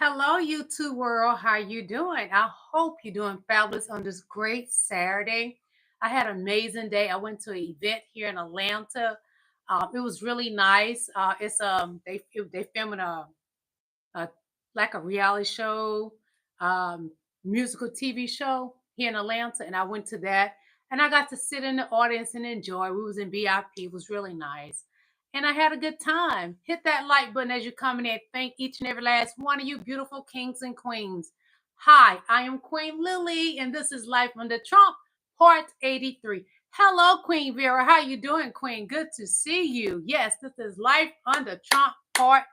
Hello, YouTube world. How you doing? I hope you're doing fabulous on this great Saturday. I had an amazing day. I went to an event here in Atlanta. It was really nice. They filming a like a reality show, musical TV show here in Atlanta, and I went to that, and I got to sit in the audience and enjoy. We was in VIP. It was really nice, and I had a good time. Hit that like button as you're coming in. Thank each and every last one of you, beautiful kings and queens. Hi, I am Queen Lillie, and this is Life Under Trump, Part 83. Hello, Queen Vera. How you doing, Queen? Good to see you. Yes, this is Life Under Trump, Part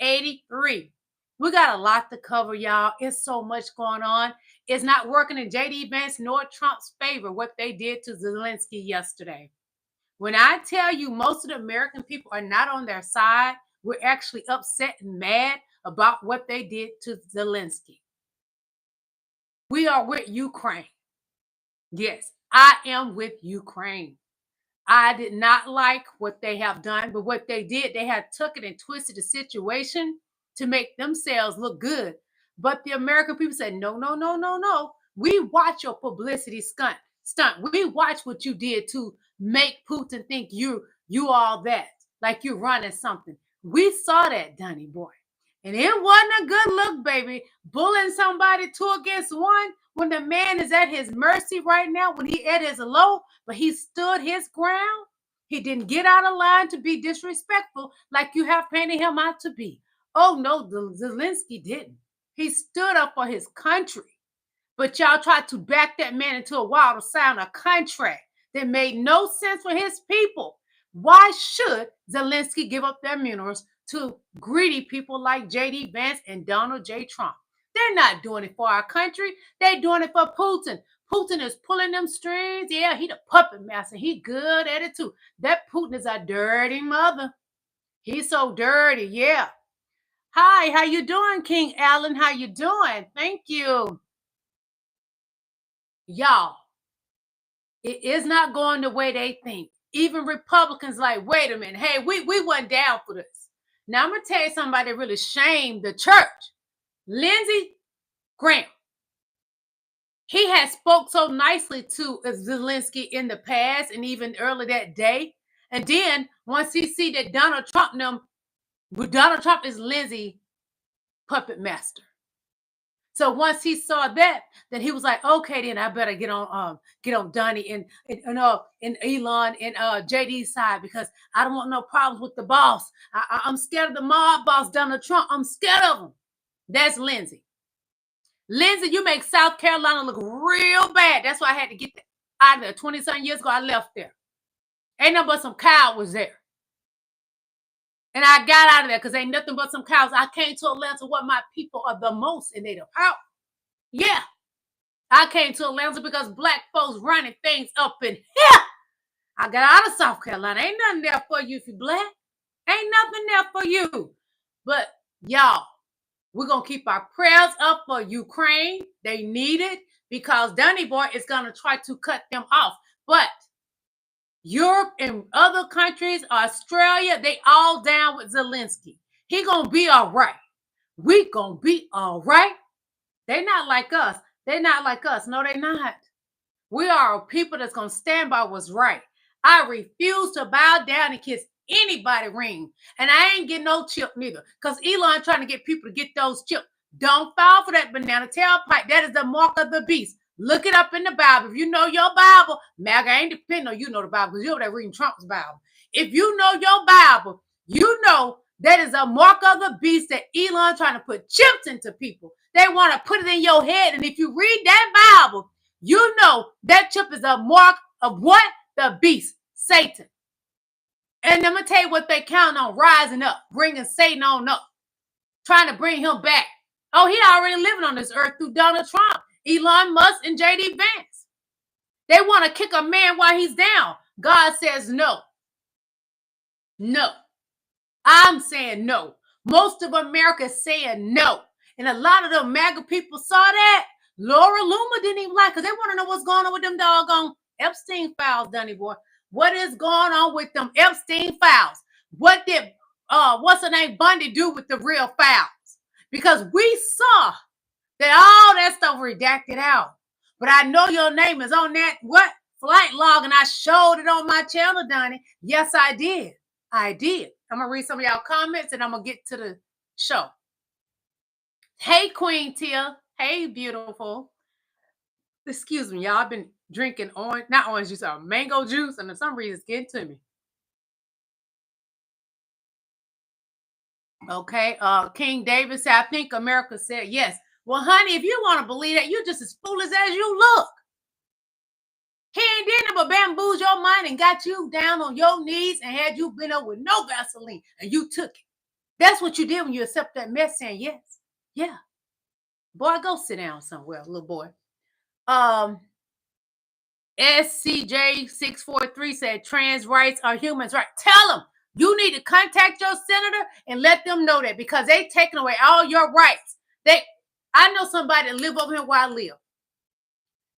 83. We got a lot to cover, y'all. It's so much going on. It's not working in jdvance nor Trump's favor what they did to Zelensky yesterday. When I tell you most of the American people are not on their side, we're actually upset and mad about what they did to Zelensky. We are with Ukraine. Yes, I am with Ukraine. I did not like what they have done, but what they did, they had took it and twisted the situation to make themselves look good. But the American people said, no, no, no, no, no. We watch your publicity stunt. We watch what you did to make Putin think you all that, like you're running something. We saw that, Dunny boy. And it wasn't a good look, baby. Bullying somebody 2 against 1 when the man is at his mercy right now, when he at his low, but he stood his ground. He didn't get out of line to be disrespectful like you have painted him out to be. Oh, no, Zelensky didn't. He stood up for his country. But y'all tried to back that man into a wall to sign a contract that made no sense for his people. Why should Zelensky give up their minerals to greedy people like J.D. Vance and Donald J. Trump? They're not doing it for our country. They're doing it for Putin. Putin is pulling them strings. Yeah, he the puppet master. He good at it too. That Putin is a dirty mother. He's so dirty. Yeah. Hi, how you doing, King Allen? How you doing? Thank you. Y'all, it is not going the way they think. Even Republicans like, wait a minute. Hey, we wasn't down for this. Now, I'm going to tell you somebody that really shamed the church. Lindsey Graham. He had spoke so nicely to Zelensky in the past and even early that day. And then once he see that Donald Trump is Lindsey puppet master. So once he saw that, then he was like, okay, then I better get on Donnie and Elon and JD's side because I don't want no problems with the boss. I'm scared of the mob boss, Donald Trump. I'm scared of him. That's Lindsey. Lindsey, you make South Carolina look real bad. That's why I had to get out of there. 20-something years ago, I left there. Ain't nothing but some cowards there. And I got out of there because ain't nothing but some cows. I came to Atlanta where my people are the most in their power. Yeah. I came to Atlanta because black folks running things up in here. I got out of South Carolina. Ain't nothing there for you if you black. Ain't nothing there for you. But y'all, we're going to keep our prayers up for Ukraine. They need it because Dunny Boy is going to try to cut them off. But Europe and other countries, Australia, they all down with Zelensky. He gonna be all right. We gonna be all right. They not like us. They not like us. No, they not. We are a people that's gonna stand by what's right. I refuse to bow down and kiss anybody ring. And I ain't getting no chip neither. Because Elon trying to get people to get those chips. Don't fall for that banana tailpipe. That is the mark of the beast. Look it up in the Bible. If you know your Bible, MAGA ain't depending on you know the Bible because you're over there reading Trump's Bible. If you know your Bible, you know that is a mark of the beast that Elon trying to put chips into people. They want to put it in your head. And if you read that Bible, you know that chip is a mark of what? The beast, Satan. And I'm going to tell you what they count on, rising up, bringing Satan on up, trying to bring him back. Oh, he already living on this earth through Donald Trump, Elon Musk, and J.D. Vance. They want to kick a man while he's down. God says no. No. I'm saying no. Most of America is saying no. And a lot of the MAGA people saw that. Laura Loomer didn't even like because they want to know what's going on with them doggone Epstein files, Dunny boy. What is going on with them Epstein files? What did what's her name Bundy do with the real files? because we saw that all that stuff redacted out. But I know your name is on that flight log, and I showed it on my channel, Donnie. Yes, I did. I did. I'm gonna read some of y'all comments, and I'm gonna get to the show. Hey, Queen Tia. Hey, beautiful. Excuse me, y'all. I've been drinking not orange juice, mango juice, and for some reason it's getting to me. Okay. King David said, I think America said yes. Well, honey, if you want to believe that, you're just as foolish as you look. He ain't did but bamboozle your mind and got you down on your knees and had you been up with no Vaseline, and you took it. That's what you did when you accept that mess, saying yes. Yeah. Boy, go sit down somewhere, little boy. SCJ643 said trans rights are humans' rights. Tell them you need to contact your senator and let them know that, because they taking away all your rights. I know somebody that live over here where I live.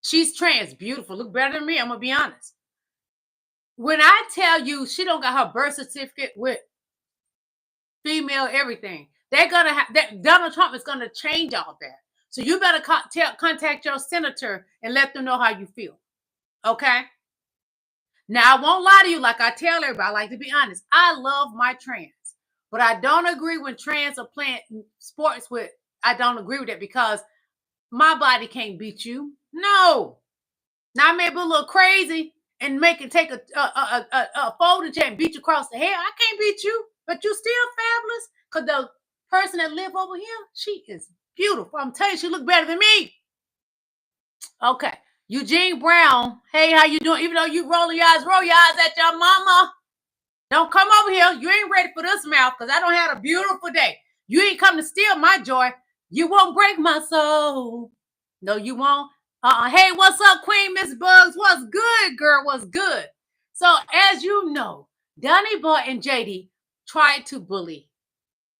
She's trans, beautiful, look better than me. I'm gonna be honest. When I tell you she don't got her birth certificate with female everything, they're gonna have that. Donald Trump is gonna change all that. So you better contact your senator and let them know how you feel. Okay. Now, I won't lie to you, like I tell everybody, I like to be honest. I love my trans, but I don't agree when trans are playing sports with. I don't agree with it, because my body can't beat you. No. Now, I may be a little crazy and take a folding chair and beat you across the head. I can't beat you, but you still fabulous, because the person that live over here, she is beautiful. I'm telling you, she look better than me. Okay. Eugene Brown, hey, how you doing? Even though you roll your eyes at your mama. Don't come over here. You ain't ready for this mouth, because I don't have a beautiful day. You ain't come to steal my joy. You won't break my soul. No, you won't. Hey, what's up, Queen Miss Bugs? What's good, girl? What's good? So, as you know, Donnie Boy and JD tried to bully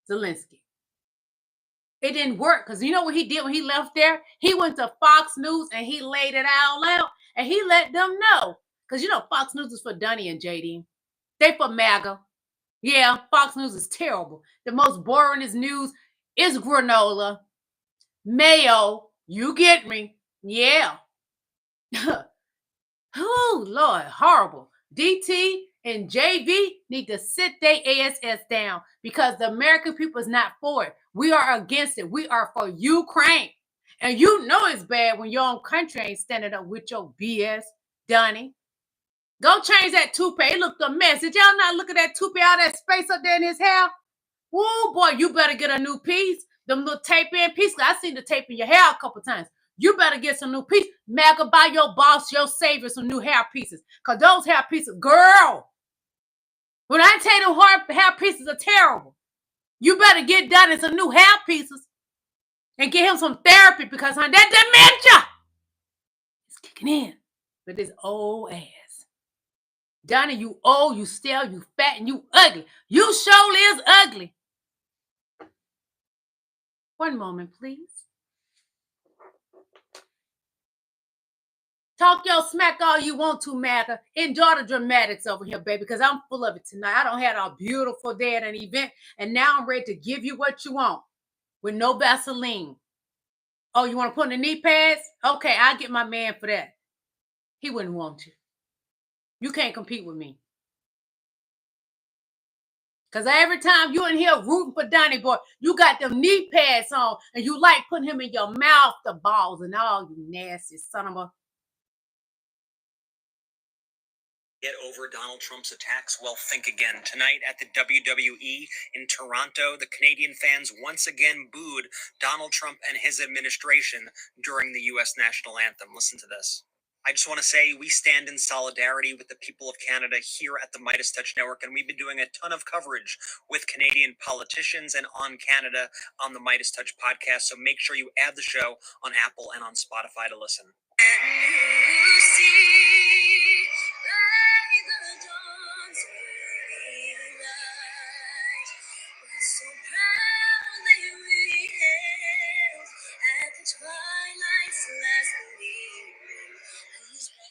Zelensky. It didn't work, because you know what he did when he left there? He went to Fox News and he laid it all out, and he let them know. Because you know Fox News is for Donnie and JD. They for MAGA. Yeah, Fox News is terrible. The most boringest news is granola, mayo. You get me? Yeah. Oh, Lord, horrible. DT and JV need to sit their ASS down, because the American people is not for it. We are against it. We are for Ukraine. And you know it's bad when your own country ain't standing up with your BS, Donnie. Go change that toupee. It looked a mess. Did y'all not look at that toupee, all that space up there in his hair? Whoa, boy, you better get a new piece. Them little tape-in pieces. I seen the tape in your hair a couple times. You better get some new pieces. MAGA, buy your boss, your savior, some new hair pieces. Because those hair pieces, girl, when I tell you them hair pieces are terrible, you better get done in some new hair pieces and get him some therapy, because honey, that dementia is kicking in with this old ass. Donnie, you old, you stale, you fat, and you ugly. You surely is ugly. One moment, please. Talk your smack all you want to, MAGA. Enjoy the dramatics over here, baby, because I'm full of it tonight. I don't have a beautiful day at an event, and now I'm ready to give you what you want with no Vaseline. Oh, you want to put in the knee pads? Okay, I'll get my man for that. He wouldn't want you. You can't compete with me. Because every time you in here rooting for Donnie Boy, you got them knee pads on, and you like putting him in your mouth, the balls and all, you nasty son of a... Get over Donald Trump's attacks? Well, think again. Tonight at the WWE in Toronto, the Canadian fans once again booed Donald Trump and his administration during the U.S. national anthem. Listen to this. I just want to say we stand in solidarity with the people of Canada here at the Midas Touch Network, and we've been doing a ton of coverage with Canadian politicians and on Canada on the Midas Touch podcast, so make sure you add the show on Apple and on Spotify to listen.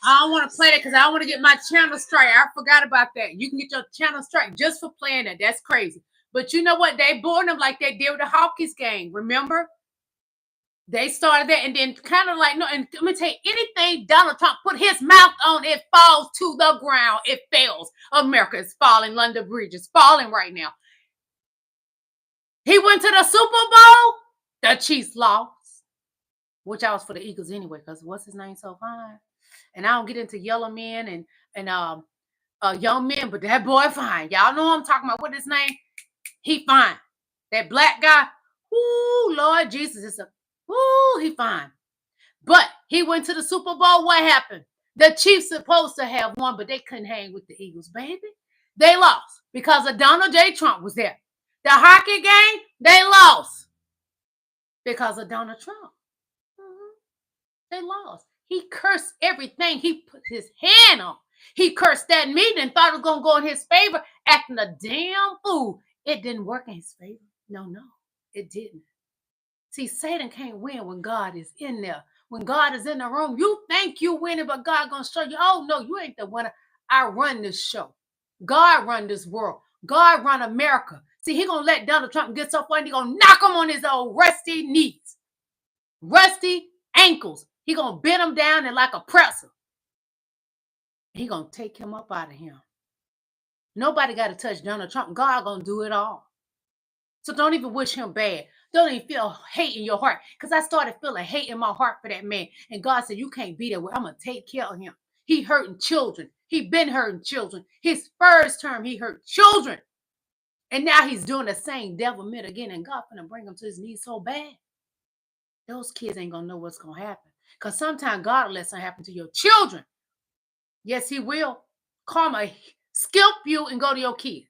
I don't want to play that because I don't want to get my channel strike. I forgot about that. You can get your channel strike just for playing that. That's crazy. But you know what? They booed him like they did with the Hawkins game. Remember? They started that and then kind of like, no, and let me tell you, anything Donald Trump put his mouth on, it falls to the ground. It fails. America is falling. London Bridge is falling right now. He went to the Super Bowl. The Chiefs lost. Which I was for the Eagles anyway, because what's his name so fine? And I don't get into yellow men and young men, but that boy fine. Y'all know I'm talking about. What his name? He fine. That black guy. Ooh, Lord Jesus. Ooh, he fine. But he went to the Super Bowl. What happened? The Chiefs supposed to have won, but they couldn't hang with the Eagles, baby. They lost because of Donald J. Trump was there. The hockey game, they lost because of Donald Trump. They lost. He cursed everything he put his hand on. He cursed that meeting and thought it was going to go in his favor, acting a damn fool. It didn't work in his favor. No, it didn't. See, Satan can't win when God is in there. When God is in the room, you think you winning, but God going to show you, oh, no, you ain't the winner. I run this show. God run this world. God run America. See, he going to let Donald Trump get so far and he going to knock him on his old rusty knees. Rusty ankles. He going to bend him down and like a presser. He going to take him up out of him. Nobody got to touch Donald Trump. God going to do it all. So don't even wish him bad. Don't even feel hate in your heart. Because I started feeling hate in my heart for that man. And God said, you can't be there. I'm going to take care of him. He hurting children. He been hurting children. His first term, he hurt children. And now he's doing the same devilment again. And God going to bring him to his knees so bad. Those kids ain't going to know what's going to happen. Because sometimes God will let something happen to your children. Yes, he will. Karma skip you and go to your kids.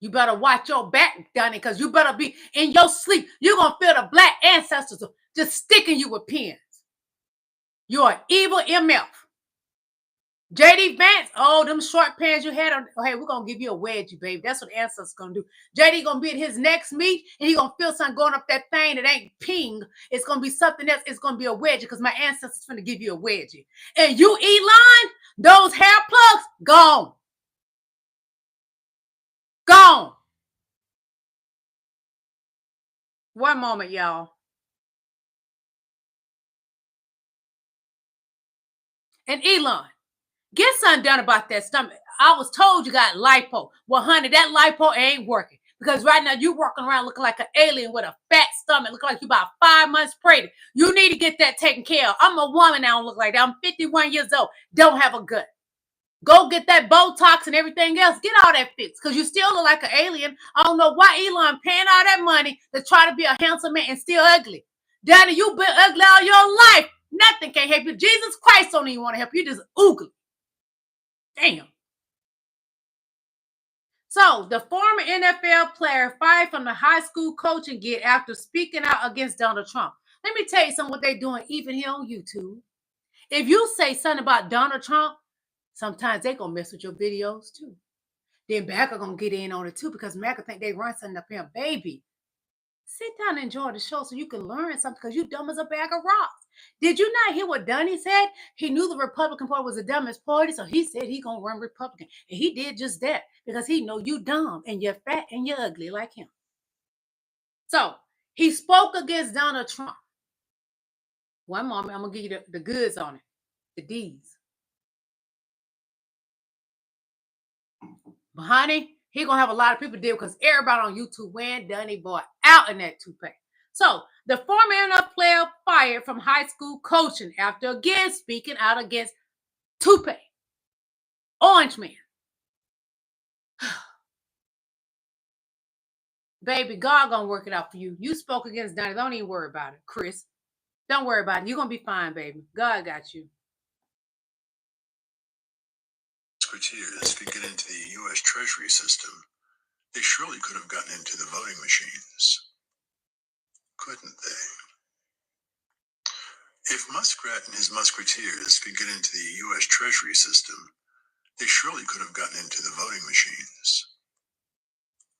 You better watch your back, Donnie, because you better be in your sleep. You're going to feel the black ancestors just sticking you with pins. You're an evil MF. JD Vance, oh, them short pants you had on. Oh, hey, we're going to give you a wedgie, baby. That's what the ancestors going to do. JD going to be at his next meet, and he going to feel something going up that thing that ain't ping. It's going to be something else. It's going to be a wedgie because my ancestors going to give you a wedgie. And you, Elon, those hair plugs, gone. Gone. One moment, y'all. And Elon, get something done about that stomach. I was told you got lipo. Well, honey, that lipo ain't working. Because right now you walking around looking like an alien with a fat stomach, looking like you about 5 months pregnant. You need to get that taken care of. I'm a woman now, I don't look like that. I'm 51 years old. Don't have a gut. Go get that Botox and everything else. Get all that fixed because you still look like an alien. I don't know why Elon paying all that money to try to be a handsome man and still ugly. Daddy, you been ugly all your life. Nothing can help you. Jesus Christ don't even want to help you. Just ugly. Damn. So the former NFL player fired from the high school coaching gig after speaking out against Donald Trump. Let me tell you something what they're doing even here on YouTube. If you say something about Donald Trump, sometimes they're going to mess with your videos too. Then Mac are going to get in on it too because Mac will think they run something up here. Baby, sit down and enjoy the show so you can learn something because you dumb as a bag of rocks. Did you not hear what Donnie said? He knew the Republican Party was the dumbest party, so he said he going to run Republican. And he did just that because he know you dumb and you're fat and you're ugly like him. So he spoke against Donald Trump. One moment, I'm going to give you the goods on it, the D's. But honey, he gonna have a lot of people deal because everybody on YouTube went Donnie boy out in that toupee. So the former NFL player fired from high school coaching after again speaking out against toupee. Orange man. Baby, God gonna work it out for you. You spoke against Donnie. Don't even worry about it, Chris. Don't worry about it. You're gonna be fine, baby. God got you. Musketeers could get into the U.S. Treasury system, they surely could have gotten into the voting machines. Couldn't they? If Muskrat and his musketeers could get into the U.S. Treasury system, they surely could have gotten into the voting machines.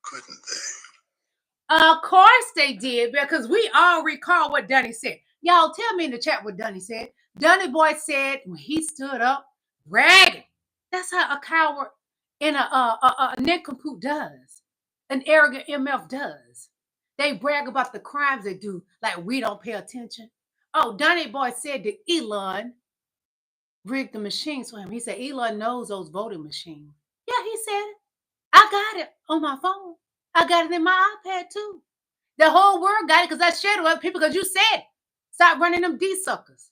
Couldn't they? Of course they did, because we all recall what Donnie said. Y'all tell me in the chat what Donnie said. Donnie boy said when he stood up, bragging. That's how a coward and a nincompoop does. an arrogant MF does. They brag about the crimes they do, like we don't pay attention. Oh, Donnie Boy said that Elon rigged the machines for him. He said Elon knows those voting machines. Yeah, he said it. I got it on my phone. I got it in my iPad too. The whole world got it because I shared it with other people because you said it. Stop running them D-suckers.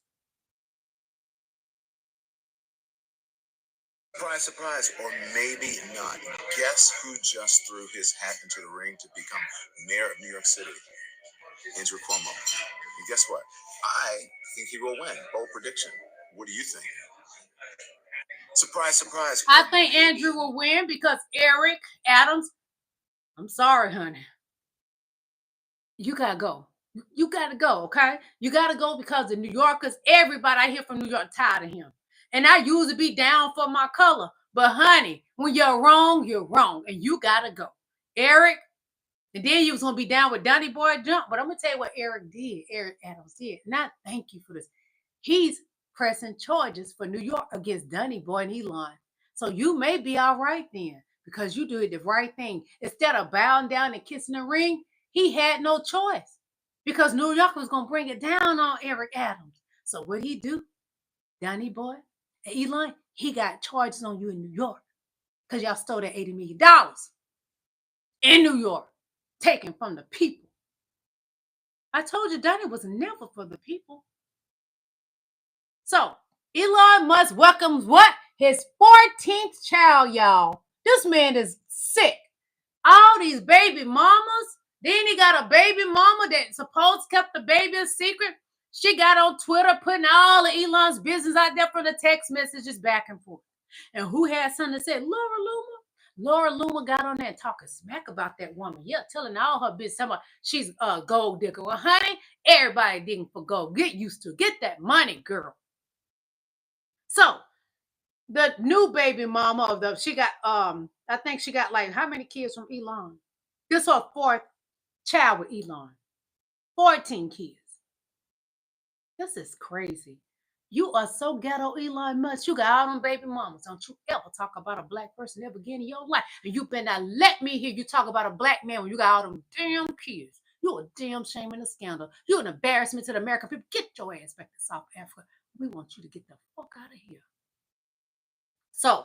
Surprise, surprise, or maybe not. Guess who just threw his hat into the ring to become mayor of New York City? Andrew Cuomo. And guess what? I think he will win. Bold prediction. What do you think? Surprise, surprise. I think Andrew will win because Eric Adams, I'm sorry, honey. You gotta go. You gotta go, okay? You gotta go because the New Yorkers, everybody I hear from New York tired of him. And I usually be down for my color. But honey, when you're wrong, and you gotta go. Eric, and then you was gonna be down with Donnie Boy Jump. But I'm gonna tell you what Eric Adams did. Not thank you for this. He's pressing charges for New York against Donnie Boy and Elon. So you may be all right then, because you did the right thing. Instead of bowing down and kissing the ring, he had no choice because New York was going to bring it down on Eric Adams. So what did he do? Donnie Boy and Elon, he got charges on you in New York because y'all stole that $80 million in New York, taken from the people. I told you Donnie was never for the people. So Elon Musk welcomes what? His 14th child, y'all. This man is sick. All these baby mamas. Then he got a baby mama that supposed kept the baby a secret. She got on Twitter putting all of Elon's business out there for the text messages back and forth. And who had something to say? Laura Loomer. Laura Loomer got on there and talking smack about that woman. Yeah, telling all her business. She's a gold digger. Well, honey, everybody digging for gold. Get used to it. Get that money, girl. So the new baby mama of the, she got I think she got like how many kids from Elon? This her 4th child with Elon. 14 kids. This is crazy. You are so ghetto, Elon Musk. You got all them baby mamas. Don't you ever talk about a black person ever again in your life. And you better not let me hear you talk about a black man when you got all them damn kids. You a damn shame and a scandal. You an embarrassment to the American people. Get your ass back to South Africa. We want you to get the fuck out of here. So,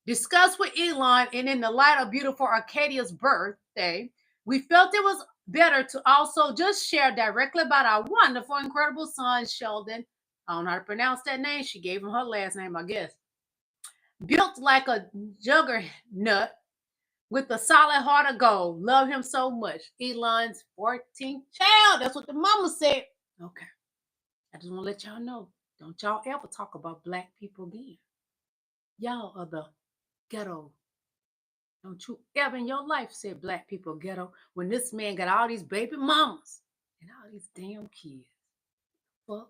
discussed with Elon, and in the light of beautiful Arcadia's birthday, we felt it was better to also just share directly about our wonderful, incredible son, Sheldon. I don't know how to pronounce that name. She gave him her last name, I guess. Built like a juggernaut with a solid heart of gold. Love him so much. Elon's 14th child. That's what the mama said. Okay. I just want to let y'all know. Don't y'all ever talk about black people again. Y'all are the ghetto. Don't you ever in your life say black people ghetto when this man got all these baby mamas and all these damn kids. Fuck.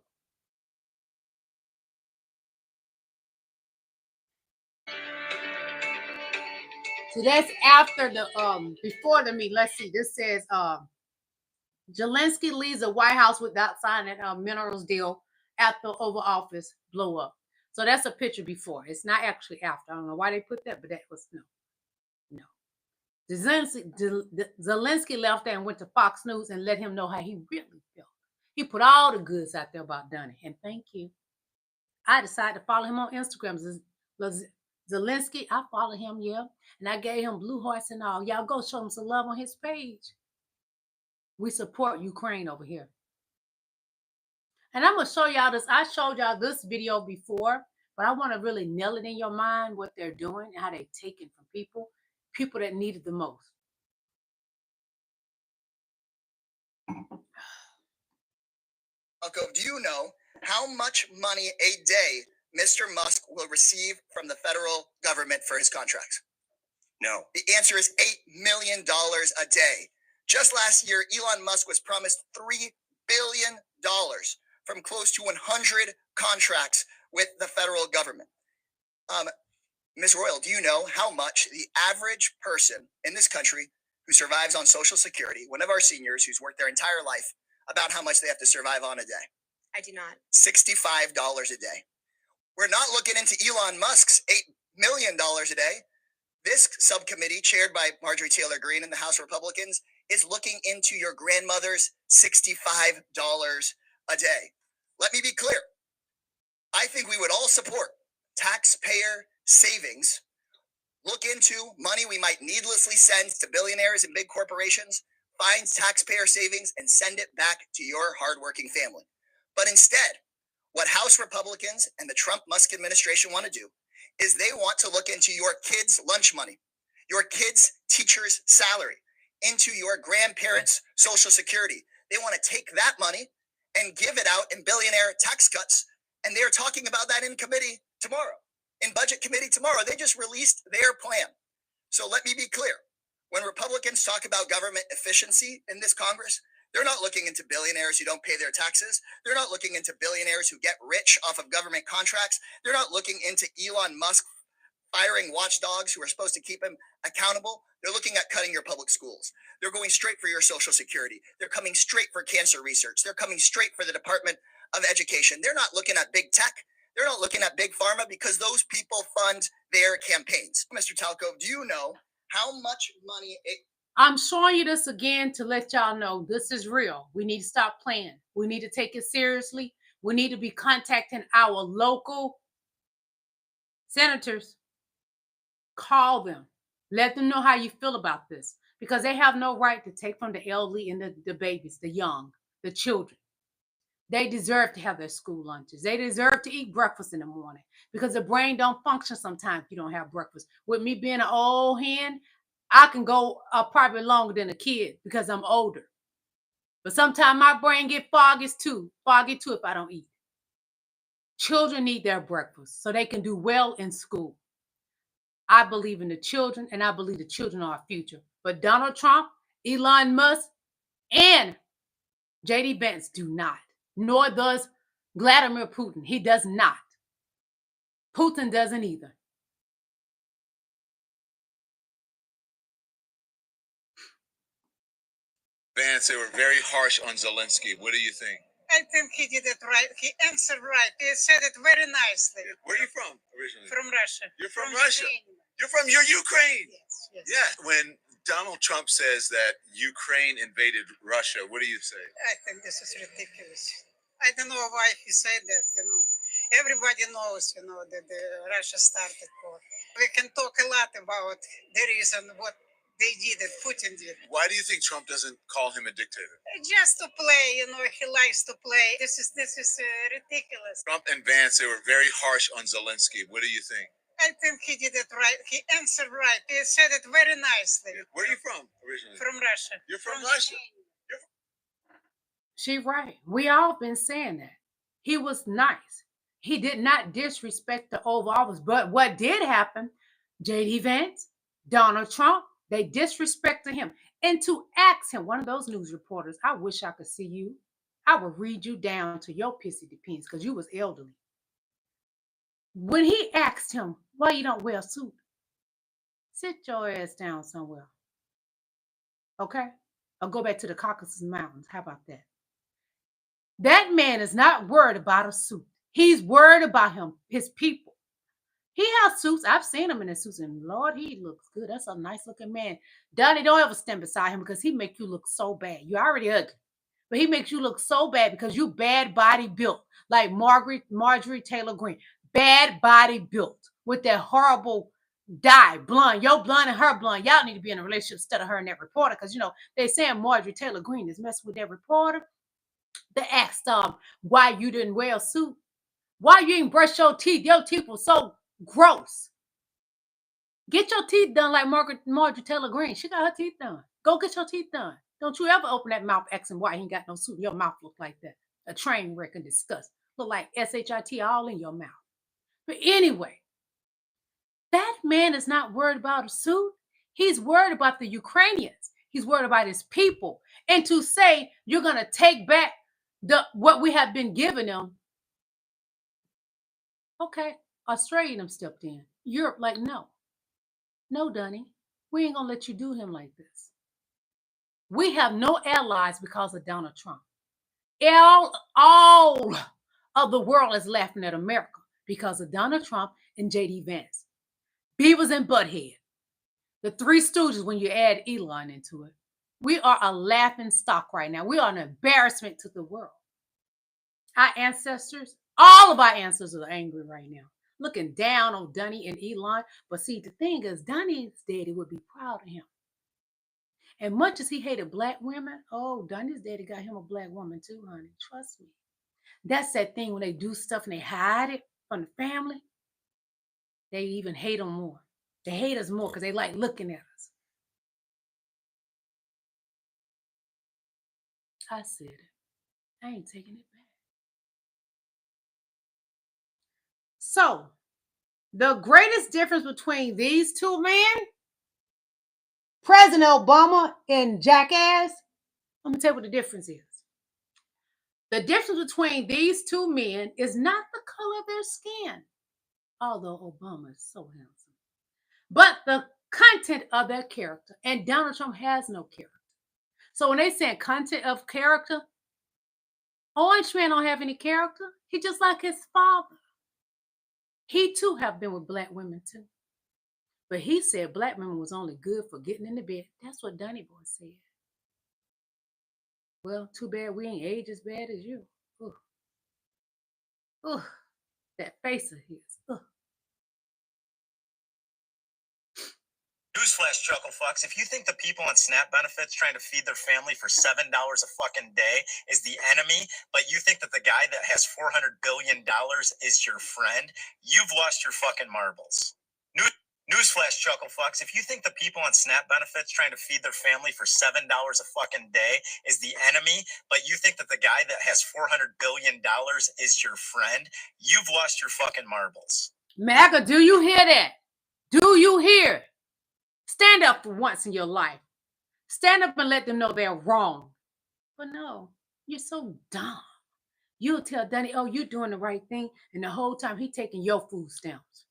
So that's after the before the meeting. Let's see. This says Zelensky leaves the White House without signing a minerals deal after Oval Office blow up. So that's a picture before. It's not actually after. I don't know why they put that, but that was no. Zelensky left there and went to Fox News and let him know how he really felt. He put all the goods out there about Donnie. And thank you. I decided to follow him on Instagram. Zelensky, I follow him, yeah. And I gave him blue hearts and all. Y'all go show him some love on his page. We support Ukraine over here. And I'm going to show y'all this. I showed y'all this video before, but I want to really nail it in your mind what they're doing and how they're taking from people that need it the most. Do you know how much money a day Mr. Musk will receive from the federal government for his contracts? No. The answer is $8 million a day. Just last year, Elon Musk was promised $3 billion from close to 100 contracts with the federal government. Ms. Royal, do you know how much the average person in this country who survives on Social Security, one of our seniors who's worked their entire life, about how much they have to survive on a day? I do not. $65 a day. We're not looking into Elon Musk's $8 million a day. This subcommittee, chaired by Marjorie Taylor Greene and the House Republicans, is looking into your grandmother's $65 a day. Let me be clear. I think we would all support taxpayer savings. Look into money we might needlessly send to billionaires and big corporations, find taxpayer savings, and send it back to your hardworking family. But instead, what House Republicans and the Trump-Musk administration want to do is they want to look into your kids' lunch money, your kids' teacher's salary, into your grandparents' Social Security. They want to take that money and give it out in billionaire tax cuts. And they're talking about that in committee tomorrow, in budget committee tomorrow. They just released their plan. So let me be clear. When Republicans talk about government efficiency in this Congress, they're not looking into billionaires who don't pay their taxes. They're not looking into billionaires who get rich off of government contracts. They're not looking into Elon Musk firing watchdogs who are supposed to keep him accountable. They're looking at cutting your public schools. They're going straight for your Social Security. They're coming straight for cancer research. They're coming straight for the Department of Education. They're not looking at big tech. They're not looking at big pharma because those people fund their campaigns. Mr. Talco, do you know how much money I'm showing you this again to let y'all know this is real. We need to stop playing. We need to take it seriously. We need to be contacting our local senators. Call them. Let them know how you feel about this, because they have no right to take from the elderly and the babies, the young, the children. They deserve to have their school lunches. They deserve to eat breakfast in the morning, because the brain don't function sometimes if you don't have breakfast. With me being an old hen, I can go probably longer than a kid because I'm older. But sometimes my brain get foggy too if I don't eat. Children need their breakfast so they can do well in school. I believe in the children, and I believe the children are our future. But Donald Trump, Elon Musk, and jdvance do not. Nor does Vladimir Putin. He does not. Putin doesn't either. Vance, they were very harsh on Zelensky. What do you think? I think he did it right. He answered right. He said it very nicely. Where are you from originally? From Russia. You're from Russia. Ukraine. You're Ukraine. Yes. Yeah. When Donald Trump says that Ukraine invaded Russia, what do you say? I think this is ridiculous. I don't know why he said that, Everybody knows, that Russia started war. We can talk a lot about the reason what they did, that Putin did. Why do you think Trump doesn't call him a dictator? Just to play, he likes to play. This is ridiculous. Trump and Vance, they were very harsh on Zelensky. What do you think? I think he did it right. He answered right. He said it very nicely. Where are you from originally? From Russia. You're from Russia. She right. We all been saying that. He was nice. He did not disrespect the Oval Office. But what did happen, jdvance, Donald Trump, they disrespected him. And to ask him, one of those news reporters, I wish I could see you. I would read you down to your pissy depends because you was elderly. When he asked him, why you don't wear a suit? Sit your ass down somewhere. Okay? Or go back to the Caucasus Mountains. How about that? That man is not worried about a suit. He's worried about his people. He has suits. I've seen him in his suits, and Lord, he looks good. That's a nice looking man. Donnie, don't ever stand beside him because he makes you look so bad. You're already ugly, but he makes you look so bad because you bad body built, like Marjorie Taylor Greene. Bad body built with that horrible dye, blonde. Your blonde and her blonde. Y'all need to be in a relationship instead of her and that reporter, because they saying Marjorie Taylor Greene is messing with that reporter. They asked why you didn't wear a suit. Why you didn't brush your teeth? Your teeth were so gross. Get your teeth done like Marjorie Taylor Greene. She got her teeth done. Go get your teeth done. Don't you ever open that mouth asking why he ain't got no suit. Your mouth look like that. A train wreck and disgust. Look like SHIT all in your mouth. But anyway, that man is not worried about a suit. He's worried about the Ukrainians. He's worried about his people. And to say you're going to take back what we have been giving them. Okay, Australia them stepped in. Europe like, no, Dunny, we ain't going to let you do him like this. We have no allies because of Donald Trump. All of the world is laughing at America because of Donald Trump and jdvance. Beavers and Butthead. The Three Stooges, when you add Elon into it. We are a laughing stock right now. We are an embarrassment to the world. Our ancestors, all of our ancestors are angry right now, looking down on Donnie and Elon. But see, the thing is, Donnie's daddy would be proud of him. And much as he hated black women, oh, Donnie's daddy got him a black woman too, honey. Trust me. That's that thing when they do stuff and they hide it from the family. They even hate them more. They hate us more because they like looking at us. I said it. I ain't taking it back. So, the greatest difference between these two men, President Obama and Jackass, let me tell you what the difference is. The difference between these two men is not the color of their skin, although Obama is so handsome, but the content of their character. And Donald Trump has no character. So when they say content of character, Orange Man don't have any character. He just like his father. He too have been with black women too. But he said black women was only good for getting in the bed. That's what Donnie Boy said. Well, too bad we ain't age as bad as you. Ugh. Ugh. That face of his. Ugh. Newsflash, chuckle fucks. If you think the people on SNAP benefits trying to feed their family for $7 a fucking day is the enemy, but you think that the guy that has $400 billion is your friend, you've lost your fucking marbles. Newsflash, chuckle fucks. If you think the people on SNAP benefits trying to feed their family for $7 a fucking day is the enemy, but you think that the guy that has $400 billion is your friend, you've lost your fucking marbles. MAGA, do you hear that? Do you hear it? Stand up for once in your life. Stand up and let them know they're wrong. But no, you're so dumb. You'll tell Donnie, oh, you're doing the right thing, and the whole time he's taking your food stamps.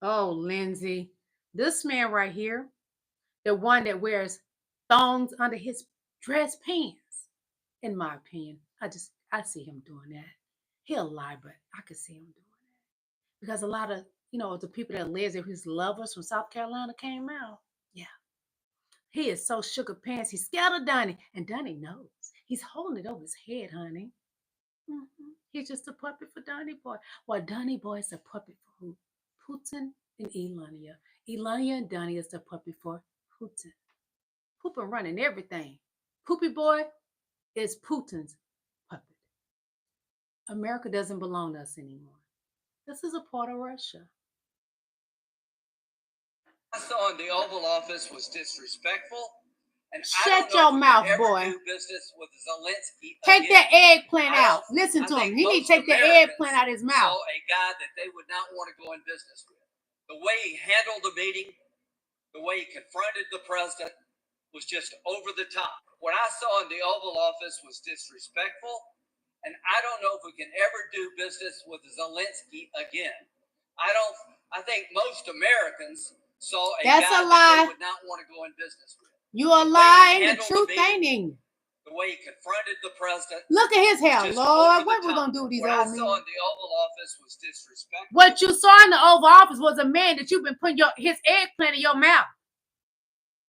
Oh, Lindsey, this man right here, the one that wears thongs under his dress pants, in my opinion, I see him doing that. He'll lie, but I could see him doing that. Because a lot of, the people that lives there, his lovers from South Carolina came out. Yeah. He is so sugar pants. He's scared of Donnie. And Donnie knows. He's holding it over his head, honey. He's just a puppet for Donnie Boy. Well, Donnie Boy is a puppet for who? Putin and Elania. Elania and Donnie is the puppet for Putin. Putin running everything. Poopy Boy is Putin's puppet. America doesn't belong to us anymore. This is a part of Russia. I saw in the Oval Office was disrespectful. And shut your mouth, boy. Do business with Zelensky take that eggplant out. Listen to him. He needs to take the eggplant out of his mouth. Saw a guy that they would not want to go in business with. The way he handled the meeting, the way he confronted the president was just over the top. What I saw in the Oval Office was disrespectful, and I don't know if we can ever do business with Zelensky again. I think most Americans saw a guy that they would not want to go in business with. You are lying. The truth ain't in. The way he confronted the president. Look at his hair, Lord. What we gonna do with these old men? What I saw in the Oval Office was disrespectful. What you saw in the Oval Office was a man that you've been putting his eggplant in your mouth.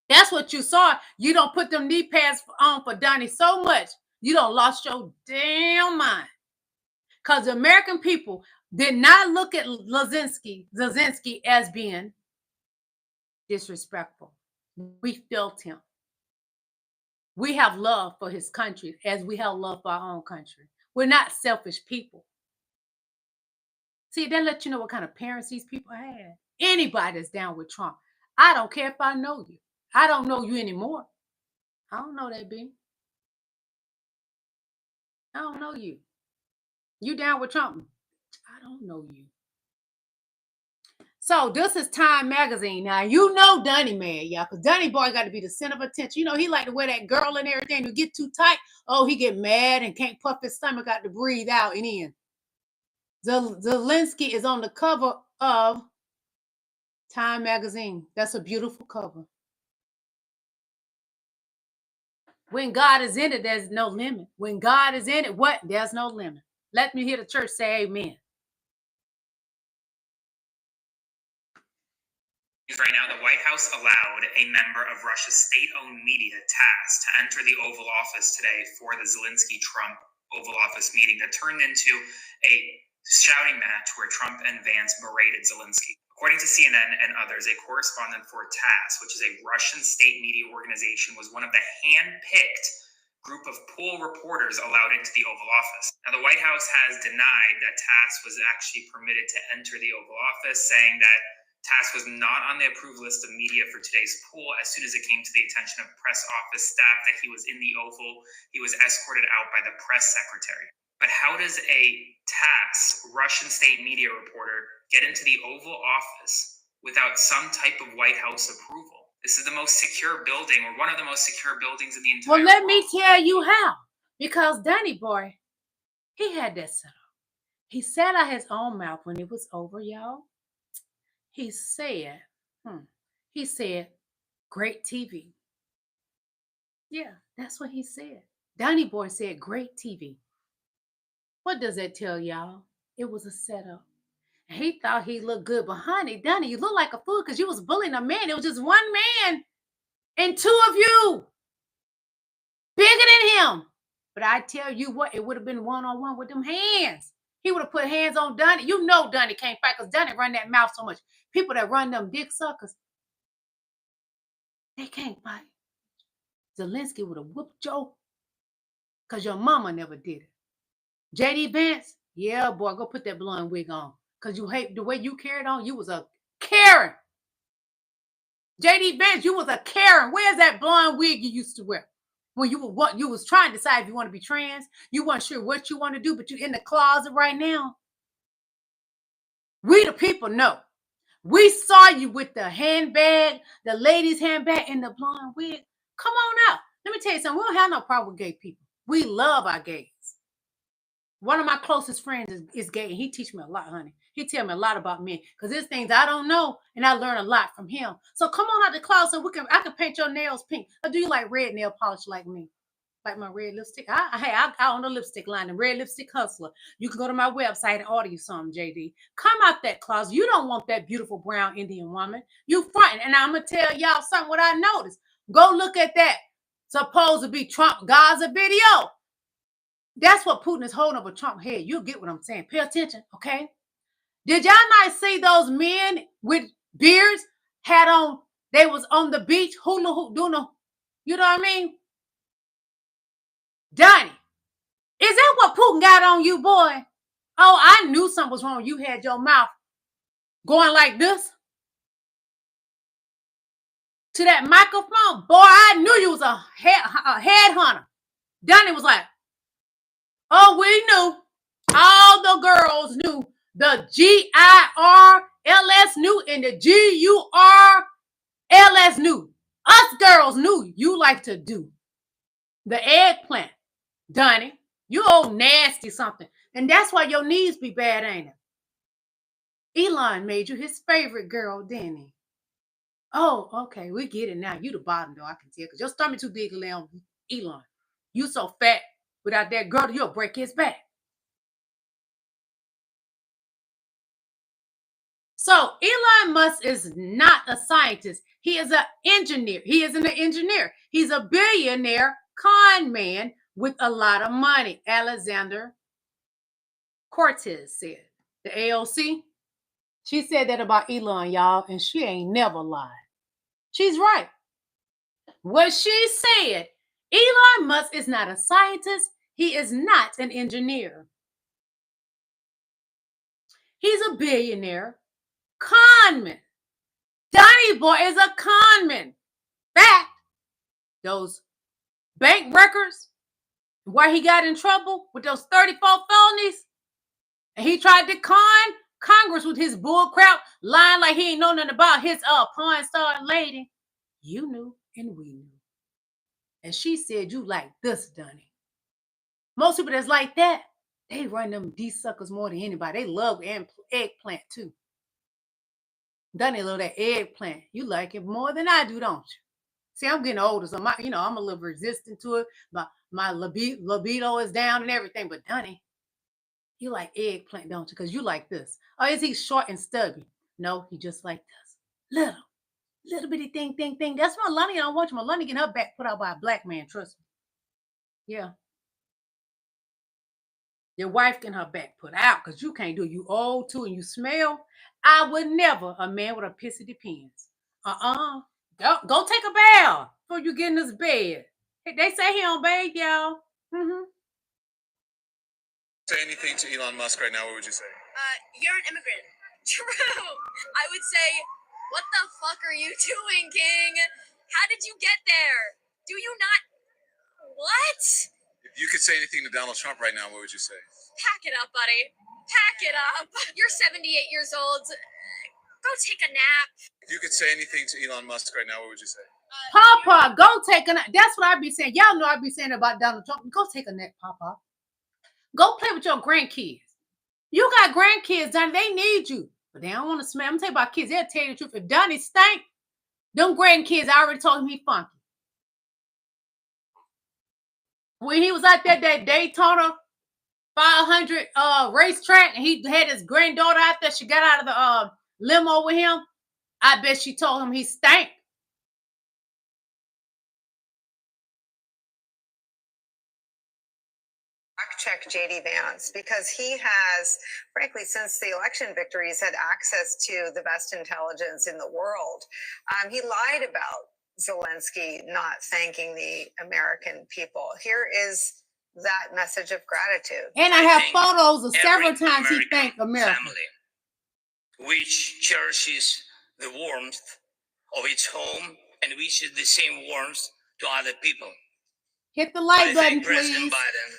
That's what you saw. You don't put them knee pads on for Donnie so much. You don't lost your damn mind. Because the American people did not look at Zelensky as being disrespectful. We felt him. We have love for his country as we have love for our own country. We're not selfish people. See, that let you know what kind of parents these people had. Anybody that's down with Trump. I don't care if I know you. I don't know you anymore. I don't know that, B. I don't know you. You down with Trump? I don't know you. So this is Time Magazine. Now, you know Donnie mad, y'all, because Donnie Boy got to be the center of attention. You know, he like to wear that girl and everything. You get too tight, oh, he get mad and can't puff his stomach out to breathe out and in. Zelensky is on the cover of Time Magazine. That's a beautiful cover. When God is in it, there's no limit. When God is in it, what? There's no limit. Let me hear the church say amen. Right now, the White House allowed a member of Russia's state-owned media, TASS, to enter the Oval Office today for the Zelensky-Trump Oval Office meeting that turned into a shouting match where Trump and Vance berated Zelensky. According to CNN and others, a correspondent for TASS, which is a Russian state media organization, was one of the hand-picked group of pool reporters allowed into the Oval Office. Now, the White House has denied that TASS was actually permitted to enter the Oval Office, saying that TASS was not on the approved list of media for today's pool. As soon as it came to the attention of press office staff that he was in the Oval, he was escorted out by the press secretary. But how does a TASS Russian state media reporter get into the Oval Office without some type of White House approval? This is the most secure building, or one of the most secure buildings in the entire world. Well, let me tell you how. Because Danny boy, he had that set up. He said out his own mouth when it was over, y'all. He said, great TV. Yeah, that's what he said. Danny boy said, great TV. What does that tell y'all? It was a setup. And he thought he looked good, but honey, Danny, you look like a fool because you was bullying a man. It was just one man and two of you. Bigger than him. But I tell you what, it would have been one-on-one with them hands. He would have put hands on Donnie. You know Donnie can't fight because Donnie run that mouth so much. People that run them dick suckers, they can't fight. Zelensky would have whooped Joe because your mama never did it. jdvance, yeah, boy, go put that blonde wig on because you hate the way you carried on. You was a Karen. jdvance, you was a Karen. Where's that blonde wig you used to wear? When you was trying to decide if you want to be trans, you weren't sure what you want to do, but you're in the closet right now. We the people know. We saw you with the handbag, the ladies' handbag, and the blonde wig. Come on out. Let me tell you something. We don't have no problem with gay people. We love our gays. One of my closest friends is gay, and he teach me a lot, honey. He tell me a lot about men because there's things I don't know, and I learn a lot from him. So come on out the closet so I can paint your nails pink. Or do you like red nail polish like me? Like my red lipstick? I own a lipstick line, the Red Lipstick Hustler. You can go to my website and order you some, JD. Come out that closet. You don't want that beautiful brown Indian woman. You fronting. And I'm going to tell y'all something what I noticed. Go look at that supposed to be Trump Gaza video. That's what Putin is holding over Trump's head. You'll get what I'm saying. Pay attention, okay? Did y'all not see those men with beards had on, they was on the beach, hula hoop, doing a, you know what I mean? Donnie, is that what Putin got on you, boy? Oh, I knew something was wrong. You had your mouth going like this to that microphone. Boy, I knew you was a headhunter. Donnie was like, oh, we knew. All the girls knew. The GIRLS knew and the GURLS knew. Us girls knew you like to do the eggplant. Donnie, you old nasty something. And that's why your knees be bad, ain't it? Elon made you his favorite girl, didn't he? Oh, okay, we get it now. You the bottom, though, I can tell, because your stomach too big to lay on Elon. You so fat, without that girl, you'll break his back. So Elon Musk is not a scientist. He is an engineer. He isn't an engineer. He's a billionaire con man with a lot of money. Alexander Cortez said. The AOC, she said that about Elon, y'all, and she ain't never lied. She's right. What she said, Elon Musk is not a scientist. He is not an engineer. He's a billionaire conman. Donnie boy is a conman. Fact. Those bank records, why he got in trouble with those 34 felonies, and he tried to con Congress with his bullcrap, lying like he ain't know nothing about his porn star lady. You knew and we knew. And she said you like this, Donnie. Most people that's like that, they run them D suckers more than anybody. They love eggplant too. Donnie love that eggplant. You like it more than I do, don't you? See, I'm getting older, so I'm a little resistant to it. My libido is down and everything. But Donnie, you like eggplant, don't you? Because you like this. Oh, is he short and stubby? No, he just like this. Little. Little bitty thing. That's Melania. I don't want you. Melania getting her back put out by a black man. Trust me. Yeah. Your wife getting her back put out because you can't do it. You old too and you smell. I would never. A man with a pissy depends. Go take a bath before you get in this bed. They say he don't bathe, y'all. Say anything to Elon Musk right now, what would you say? You're an immigrant. True. I would say, what the fuck are you doing, King? How did you get there? Do you not? What? If you could say anything to Donald Trump right now, what would you say? Pack it up, buddy. Pack it up. You're 78 years old. Go take a nap. If you could say anything to Elon Musk right now, what would you say? Papa, go take a nap. That's what I be saying. Y'all know I be saying about Donald Trump. Go take a nap, Papa. Go play with your grandkids. You got grandkids, Donnie. They need you. But they don't want to smell. I'm telling you about kids. They'll tell you the truth. If Donnie stank, them grandkids, I already told him he funky. When he was out there that Daytona 500 racetrack and he had his granddaughter out there, she got out of the limo with him. I bet she told him he stank. Check JD Vance because he has, frankly, since the election victory, he's had access to the best intelligence in the world. He lied about Zelensky not thanking the American people. Here is that message of gratitude. And I have photos of several times he thanked America. Family, which cherishes the warmth of its home and wishes the same warmth to other people. Hit the like button, President please. Biden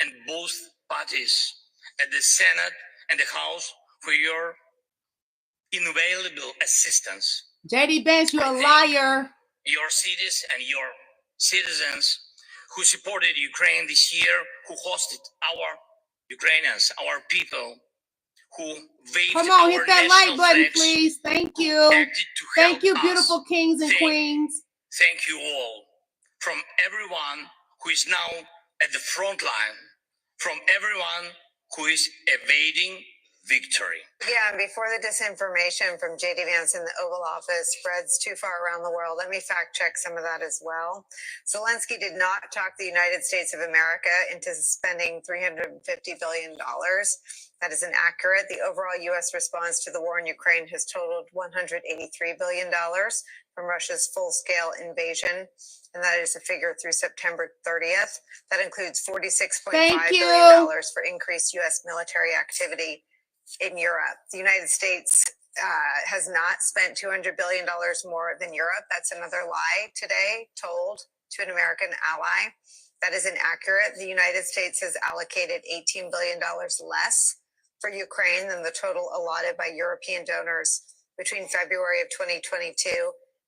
and both parties at the Senate and the House for your invaluable assistance. JD Vance, you're a liar. Your cities and your citizens who supported Ukraine this year, who hosted our Ukrainians, our people, who waved Come on, our hit that like national button, flags, please. Thank you. acted to Thank you, help beautiful us. kings and queens. Thank you all, from everyone who is now at the front line, from everyone who is evading victory. Yeah, and before the disinformation from JD Vance in the Oval Office spreads too far around the world, let me fact check some of that as well. Zelensky did not talk the United States of America into spending $350 billion. That is inaccurate. The overall U.S. response to the war in Ukraine has totaled $183 billion from Russia's full-scale invasion. And that is a figure through September 30th. That includes $46.5 billion for increased U.S. military activity in Europe. The United States has not spent $200 billion more than Europe. That's another lie today told to an American ally. That is inaccurate. The United States has allocated $18 billion less for Ukraine than the total allotted by European donors between February of 2022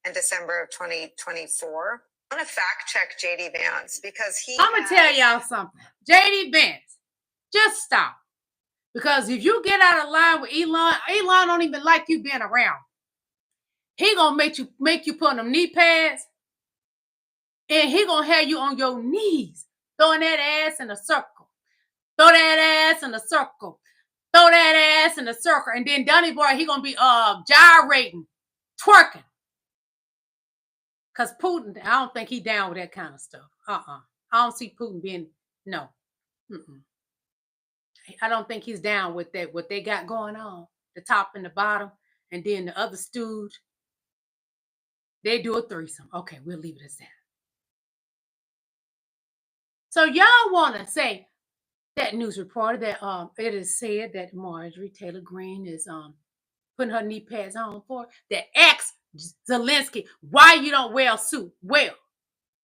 and December of 2024. I want to fact check JD Vance because I'm going to tell y'all something. JD Vance, just stop. Because if you get out of line with Elon don't even like you being around. He going to make you put on them knee pads. And he going to have you on your knees, throwing that ass in a circle. Throw that ass in a circle. Throw that ass in a circle. And then Donnie Boy, he going to be gyrating, twerking. Because Putin, I don't think he down with that kind of stuff. I don't see Putin being, no. I don't think he's down with that, what they got going on. The top and the bottom. And then the other stooge. They do a threesome. Okay, we'll leave it as that. So y'all want to say that news reporter that it is said that Marjorie Taylor Greene is putting her knee pads on for that ex Zelensky, why you don't wear a suit? Well,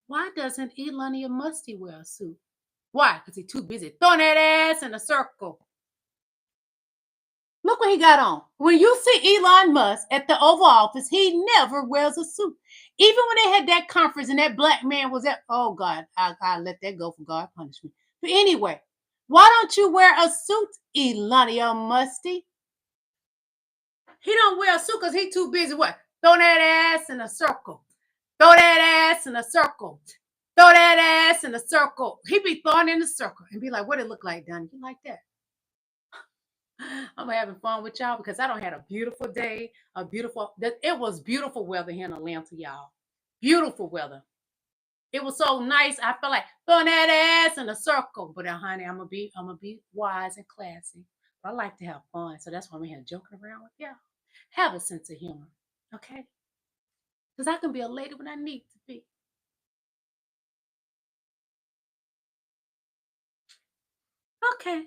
why doesn't Elon Musk wear a suit? Why? Because he's too busy throwing that ass in a circle. Look what he got on. When you see Elon Musk at the Oval Office, he never wears a suit. Even when they had that conference and that black man was at, oh God, I let that go for God punishment. But anyway, why don't you wear a suit, Elon Musk? He don't wear a suit because he's too busy what? Throw that ass in a circle. Throw that ass in a circle. Throw that ass in a circle. He be throwing in a circle and be like, what it look like, Donnie? You like that? I'm having fun with y'all because I don't had a beautiful day, it was beautiful weather here in Atlanta, y'all. Beautiful weather. It was so nice. I felt like throwing that ass in a circle. But honey, I'm gonna be wise and classy. But I like to have fun, so that's why I'm here joking around with y'all. Have a sense of humor, okay? Because I can be a lady when I need to be. Okay.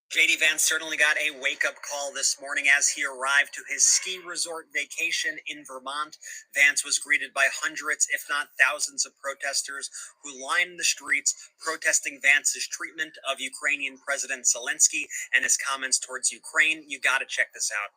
JD Vance certainly got a wake-up call this morning as he arrived to his ski resort vacation in Vermont. Vance was greeted by hundreds, if not thousands, of protesters who lined the streets protesting Vance's treatment of Ukrainian President Zelensky and his comments towards Ukraine. You got to check this out.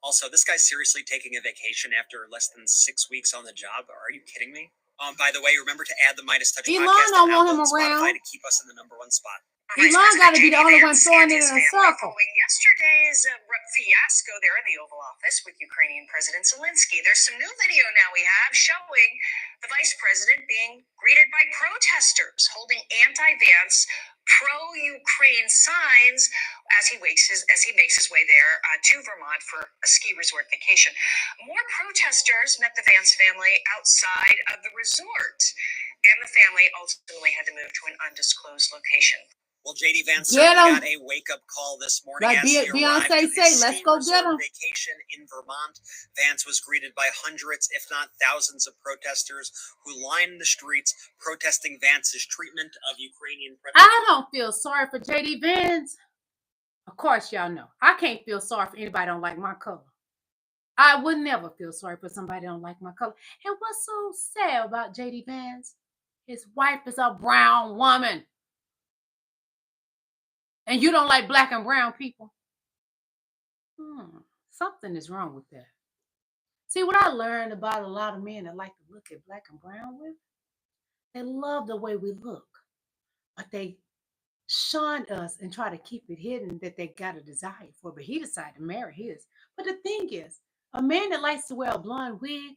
Also, this guy's seriously taking a vacation after less than 6 weeks on the job. Are you kidding me? By the way, remember to add the Midas Touch Elon podcast don't on want Apple him and Spotify around. to keep us in the #1 spot. Elon got to be the only one throwing it in a circle. Following yesterday's fiasco there in the Oval Office with Ukrainian President Zelensky, there's some new video now we have showing the vice president being greeted by protesters holding anti-Vance, pro-Ukraine signs as he makes his way there to Vermont for a ski resort vacation. More protesters met the Vance family outside of the resort, and the family ultimately had to move to an undisclosed location. Well, JD Vance Get certainly 'em. got a wake-up call this morning Like as he arrived Beyonce to say, his let's ski go resort get 'em. vacation in Vermont. Vance was greeted by hundreds, if not thousands, of protesters who lined the streets protesting Vance's treatment of Ukrainian president. I don't feel sorry for JD Vance. Of course, y'all know. I can't feel sorry for anybody who don't like my color. I would never feel sorry for somebody who don't like my color. And what's so sad about JD Vance? His wife is a brown woman. And you don't like black and brown people? Something is wrong with that. See, what I learned about a lot of men that like to look at black and brown women, they love the way we look, but they shun us and try to keep it hidden that they got a desire for. But he decided to marry his. But the thing is, a man that likes to wear a blonde wig,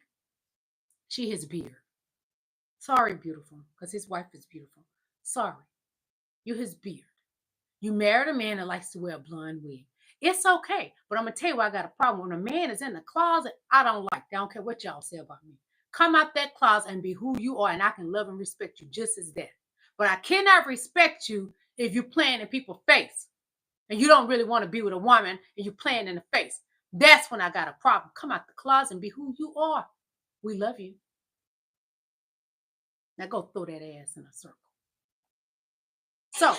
she his beard. Sorry, beautiful, because his wife is beautiful. Sorry, you his beard. You married a man that likes to wear a blonde wig. It's okay, but I'm gonna tell you why I got a problem. When a man is in the closet, I don't like that. I don't care what y'all say about me. Come out that closet and be who you are, and I can love and respect you just as that. But I cannot respect you if you're playing in people's face and you don't really want to be with a woman and you're playing in the face. That's when I got a problem. Come out the closet and be who you are. We love you. Now go throw that ass in a circle. So,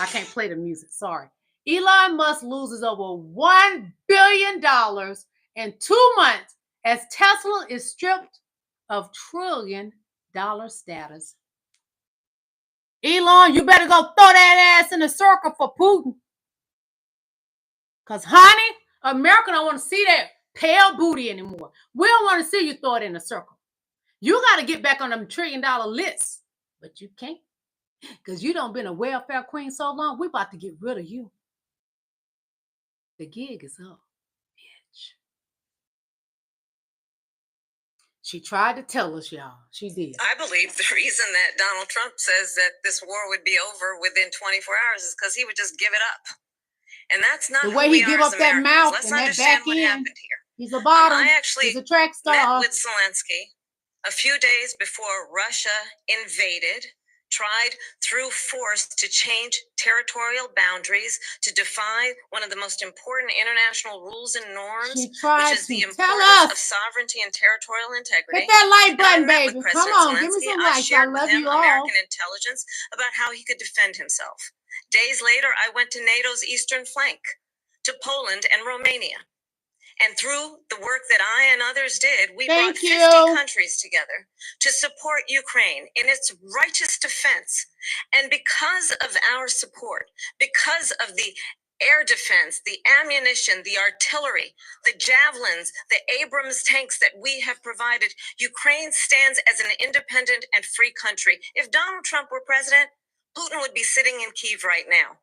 I can't play the music, sorry. Elon Musk loses over $1 billion in 2 months as Tesla is stripped of trillion-dollar status. Elon, you better go throw that ass in a circle for Putin. Because, honey, America don't want to see that pale booty anymore. We don't want to see you throw it in a circle. You got to get back on them trillion-dollar lists. But you can't. Because you done been a welfare queen so long, we about to get rid of you. The gig is up, bitch. She tried to tell us, y'all. She did. I believe the reason that Donald Trump says that this war would be over within 24 hours is because he would just give it up. And that's not the way he give up that mouth Let's and that understand back what end. happened here. He's a bottom. I actually He's a track star. met with Zelensky a few days before Russia invaded, tried through force to change territorial boundaries, to defy one of the most important international rules and norms, She tried which is the to tell importance us. of sovereignty and territorial integrity. Hit that like button, And I met baby. with Come President on, give me Zelensky. some I likes. I shared with love him you all. American intelligence about how he could defend himself. Days later, I went to NATO's eastern flank, to Poland and Romania. And through the work that I and others did, we brought 50 countries together to support Ukraine in its righteous defense. And because of our support, because of the air defense, the ammunition, the artillery, the javelins, the Abrams tanks that we have provided, Ukraine stands as an independent and free country. If Donald Trump were president, Putin would be sitting in Kyiv right now.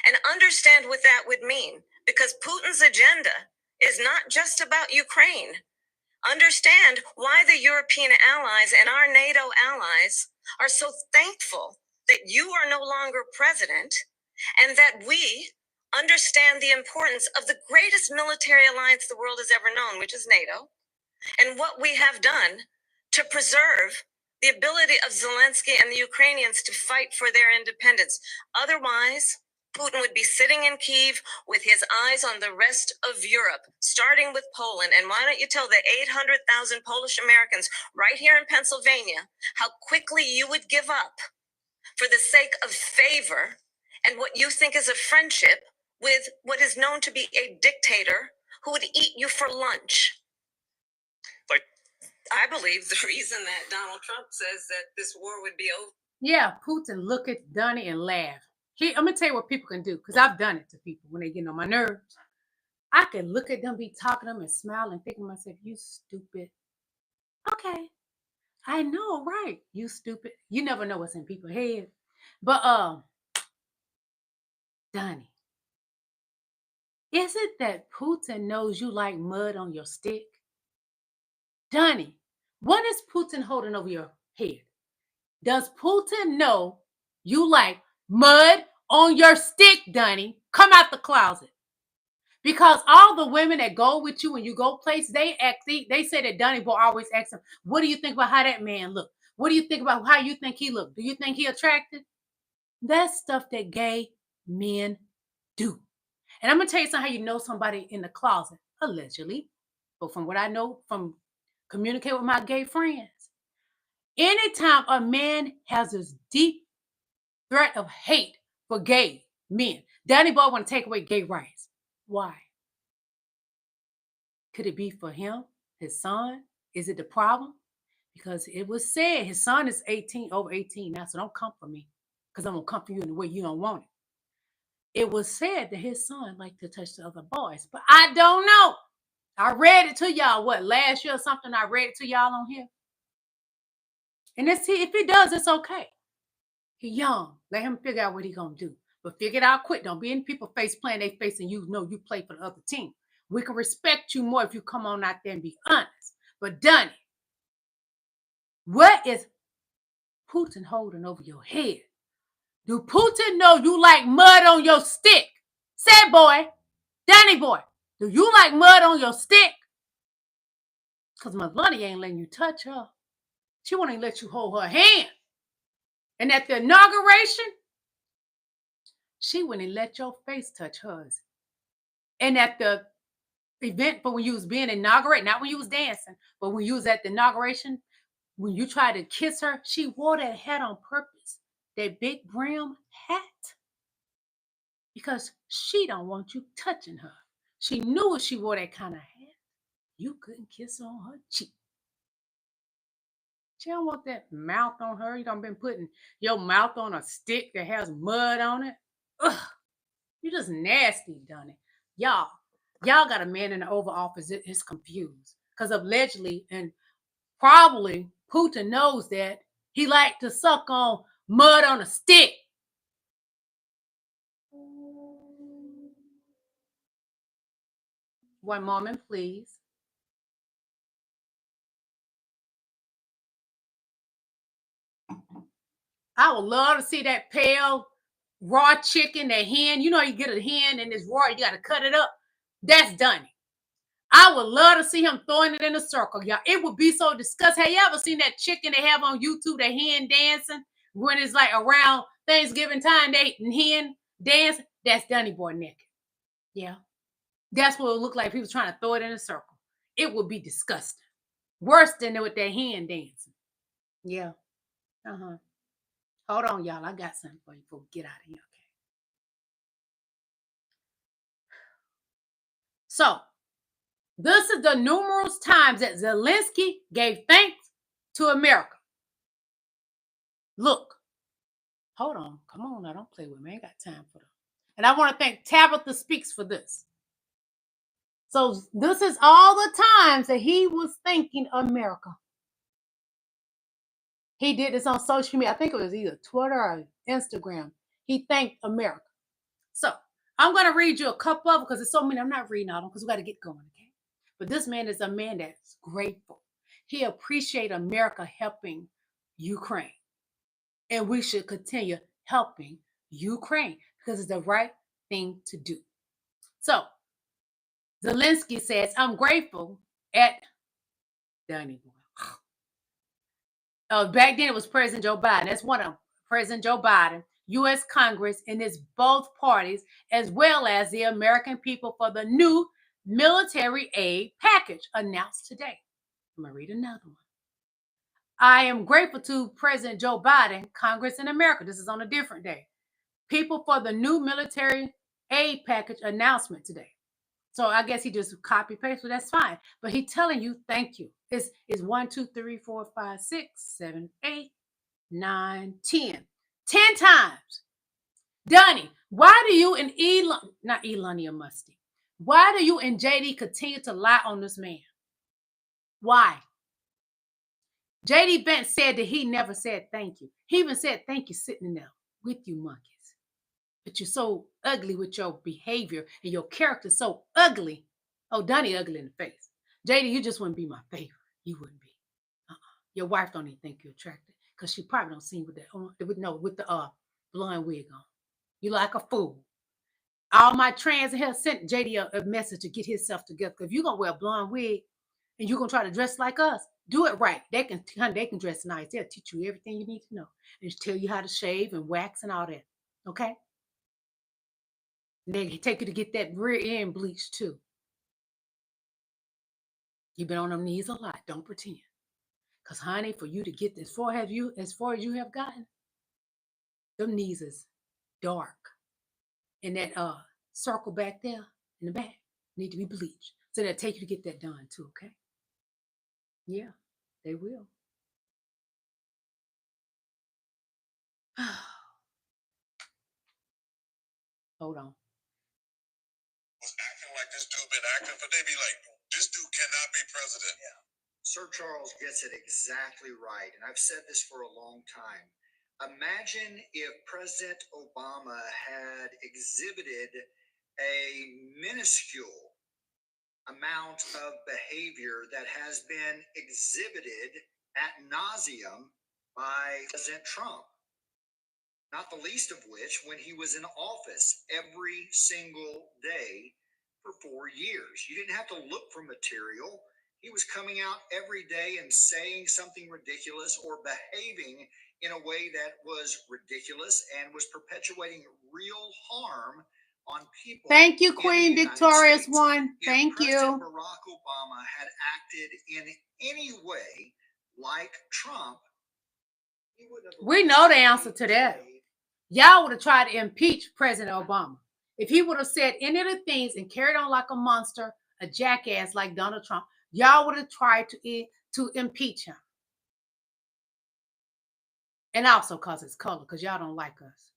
And understand what that would mean, because Putin's agenda is not just about Ukraine. Understand why the European allies and our NATO allies are so thankful that you are no longer president and that we, understand the importance of the greatest military alliance the world has ever known, which is NATO, and what we have done to preserve the ability of Zelensky and the Ukrainians to fight for their independence. Otherwise, Putin would be sitting in Kyiv with his eyes on the rest of Europe, starting with Poland. And why don't you tell the 800,000 Polish Americans right here in Pennsylvania how quickly you would give up for the sake of favor and what you think is a friendship with what is known to be a dictator who would eat you for lunch? I believe the reason that Donald Trump says that this war would be over. Yeah, Putin look at Donnie and laugh. I'm going to tell you what people can do, because I've done it to people when they get on my nerves. I can look at them, be talking to them and smile and think to myself, you stupid. Okay, I know, right? You stupid. You never know what's in people's heads. But, Donnie, is it that Putin knows you like mud on your stick? Donnie, what is Putin holding over your head? Does Putin know you like mud on your stick, Donnie? Come out the closet. Because all the women that go with you when you go places, they say that Donnie boy always asks them, what do you think about how that man look? What do you think about how you think he look? Do you think he attractive? That's stuff that gay men do. And I'm going to tell you something, how you know somebody in the closet, allegedly. But from what I know from communicating with my gay friends, anytime a man has this deep threat of hate for gay men, Donnie boy want to take away gay rights. Why? Could it be for him, his son? Is it the problem? Because it was said his son is over 18 now, so don't come for me, because I'm going to come for you in the way you don't want it. It was said that his son liked to touch the other boys, but I don't know. I read it to y'all, last year or something? I read it to y'all on here. And if he does, it's okay. He young. Let him figure out what he going to do. But figure it out quick. Don't be in people's face playing their face and you know you play for the other team. We can respect you more if you come on out there and be honest. But Donnie, what is Putin holding over your head? Do Putin know you like mud on your stick? Say, boy, Donnie boy, do you like mud on your stick? Because Melania ain't letting you touch her. She won't even let you hold her hand. And at the inauguration, she wouldn't let your face touch hers. And at the event for when you was being inaugurated, not when you was dancing, but when you was at the inauguration, when you tried to kiss her, she wore that hat on purpose, that big brim hat, because she don't want you touching her. She knew if she wore that kind of hat, you couldn't kiss on her cheek. She don't want that mouth on her. You done been putting your mouth on a stick that has mud on it. Ugh, you just nasty, Donnie. Y'all got a man in the Oval Office that is confused because allegedly and probably Putin knows that he liked to suck on mud on a stick. One moment, please. I would love to see that pale raw chicken, that hen. You know, you get a hen and it's raw, you got to cut it up. That's Donnie. I would love to see him throwing it in a circle, y'all. It would be so disgusting. Have you ever seen that chicken they have on YouTube, the hen dancing? When it's like around Thanksgiving time, they hen dance. That's Donnie boy naked. Yeah. That's what it would look like if he was trying to throw it in a circle. It would be disgusting. Worse than with that hen dancing. Yeah. Uh-huh. Hold on, y'all. I got something for you before we get out of here, okay? So, this is the numerous times that Zelensky gave thanks to America. Look. Hold on. Come on now. Don't play with me. I ain't got time for them. And I want to thank Tabitha Speaks for this. So, this is all the times that he was thanking America. He did this on social media. I think it was either Twitter or Instagram. He thanked America. So, I'm going to read you a couple of them because there's so many. I'm not reading all of them because we got to get going, okay? But this man is a man that's grateful. He appreciates America helping Ukraine. And we should continue helping Ukraine because it's the right thing to do. So Zelensky says, I'm grateful at Back then it was President Joe Biden. That's one of them. President Joe Biden, U.S. Congress, and it's both parties, as well as the American people, for the new military aid package announced today. I'm going to read another one. I am grateful to President Joe Biden, Congress, and America. This is on a different day. People, for the new military aid package announcement today. So I guess he just copy paste, so that's fine. But he's telling you thank you. It's 1, 2, 3, 4, 5, 6, 7, 8, 9, 10. 10 times. Donnie, why do you and Elon Musk, why do you and JD continue to lie on this man? Why? JD Vance said that he never said thank you. He even said thank you sitting in there with you monkeys. But you're so ugly with your behavior and your character so ugly. Oh, Donnie ugly in the face. JD, you just wouldn't be my favorite. You wouldn't be. Your wife don't even think you're attractive because she probably don't see with the blonde wig on. You like a fool. All my trans in here sent JD a message to get himself together. If you're gonna wear a blonde wig and you're gonna try to dress like us, do it right. They can dress nice. They'll teach you everything you need to know and tell you how to shave and wax and all that. Okay? And they take you to get that rear end bleached too. You've been on them knees a lot. Don't pretend. Because, honey, for you to get as far as you have gotten, them knees is dark. And that circle back there in the back need to be bleached. So they'll take you to get that done too, okay? Yeah, they will. Hold on. Acting like this dude been acting, but they be like, this dude cannot be president. Yeah. Sir Charles gets it exactly right. And I've said this for a long time. Imagine if President Obama had exhibited a minuscule amount of behavior that has been exhibited ad nauseum by President Trump. Not the least of which when he was in office every single day for 4 years. You didn't have to look for material. He was coming out every day and saying something ridiculous or behaving in a way that was ridiculous and was perpetuating real harm on people. Thank you, Queen Victorious One. Thank you. President Barack Obama had acted in any way like Trump, he would have. We know the answer to that. Y'all would have tried to impeach President Obama. If he would have said any of the things and carried on like a monster, a jackass like Donald Trump, y'all would have tried to impeach him. And also cause his color, because y'all don't like us.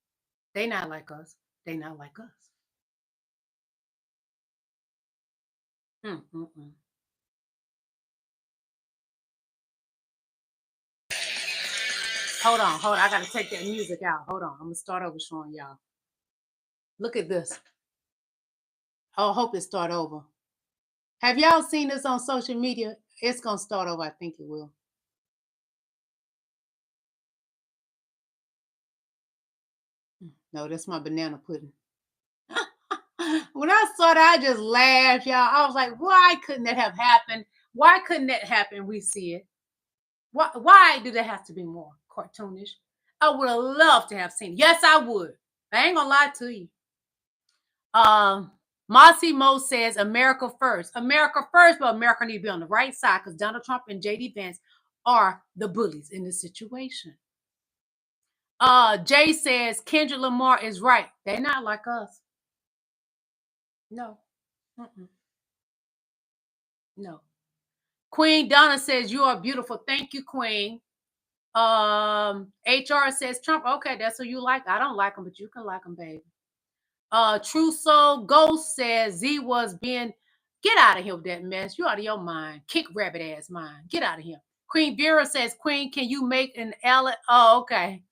They not like us. They not like us. Hold on. I got to take that music out. Hold on. I'm going to start over showing y'all. Look at this. Oh, I hope it start over. Have y'all seen this on social media? It's going to start over. I think it will. No, that's my banana pudding. When I saw that, I just laughed, y'all. I was like, why couldn't that have happened? Why couldn't that happen? We see it. Why do they have to be more cartoonish? I would have loved to have seen it. Yes, I would. I ain't gonna lie to you. Mossy Mo says America first. America first, but America need to be on the right side because Donald Trump and JD Vance are the bullies in this situation. Jay says Kendrick Lamar is right. They're not like us. No. No. Queen Donna says you are beautiful. Thank you, Queen. HR says Trump. Okay, that's who you like. I don't like him, but you can like him, baby. True Soul Ghost says Z was being. Get out of here with that mess. You out of your mind. Kick rabbit ass mind. Get out of here. Queen Vera says, Queen, can you make an Alan? Oh, okay.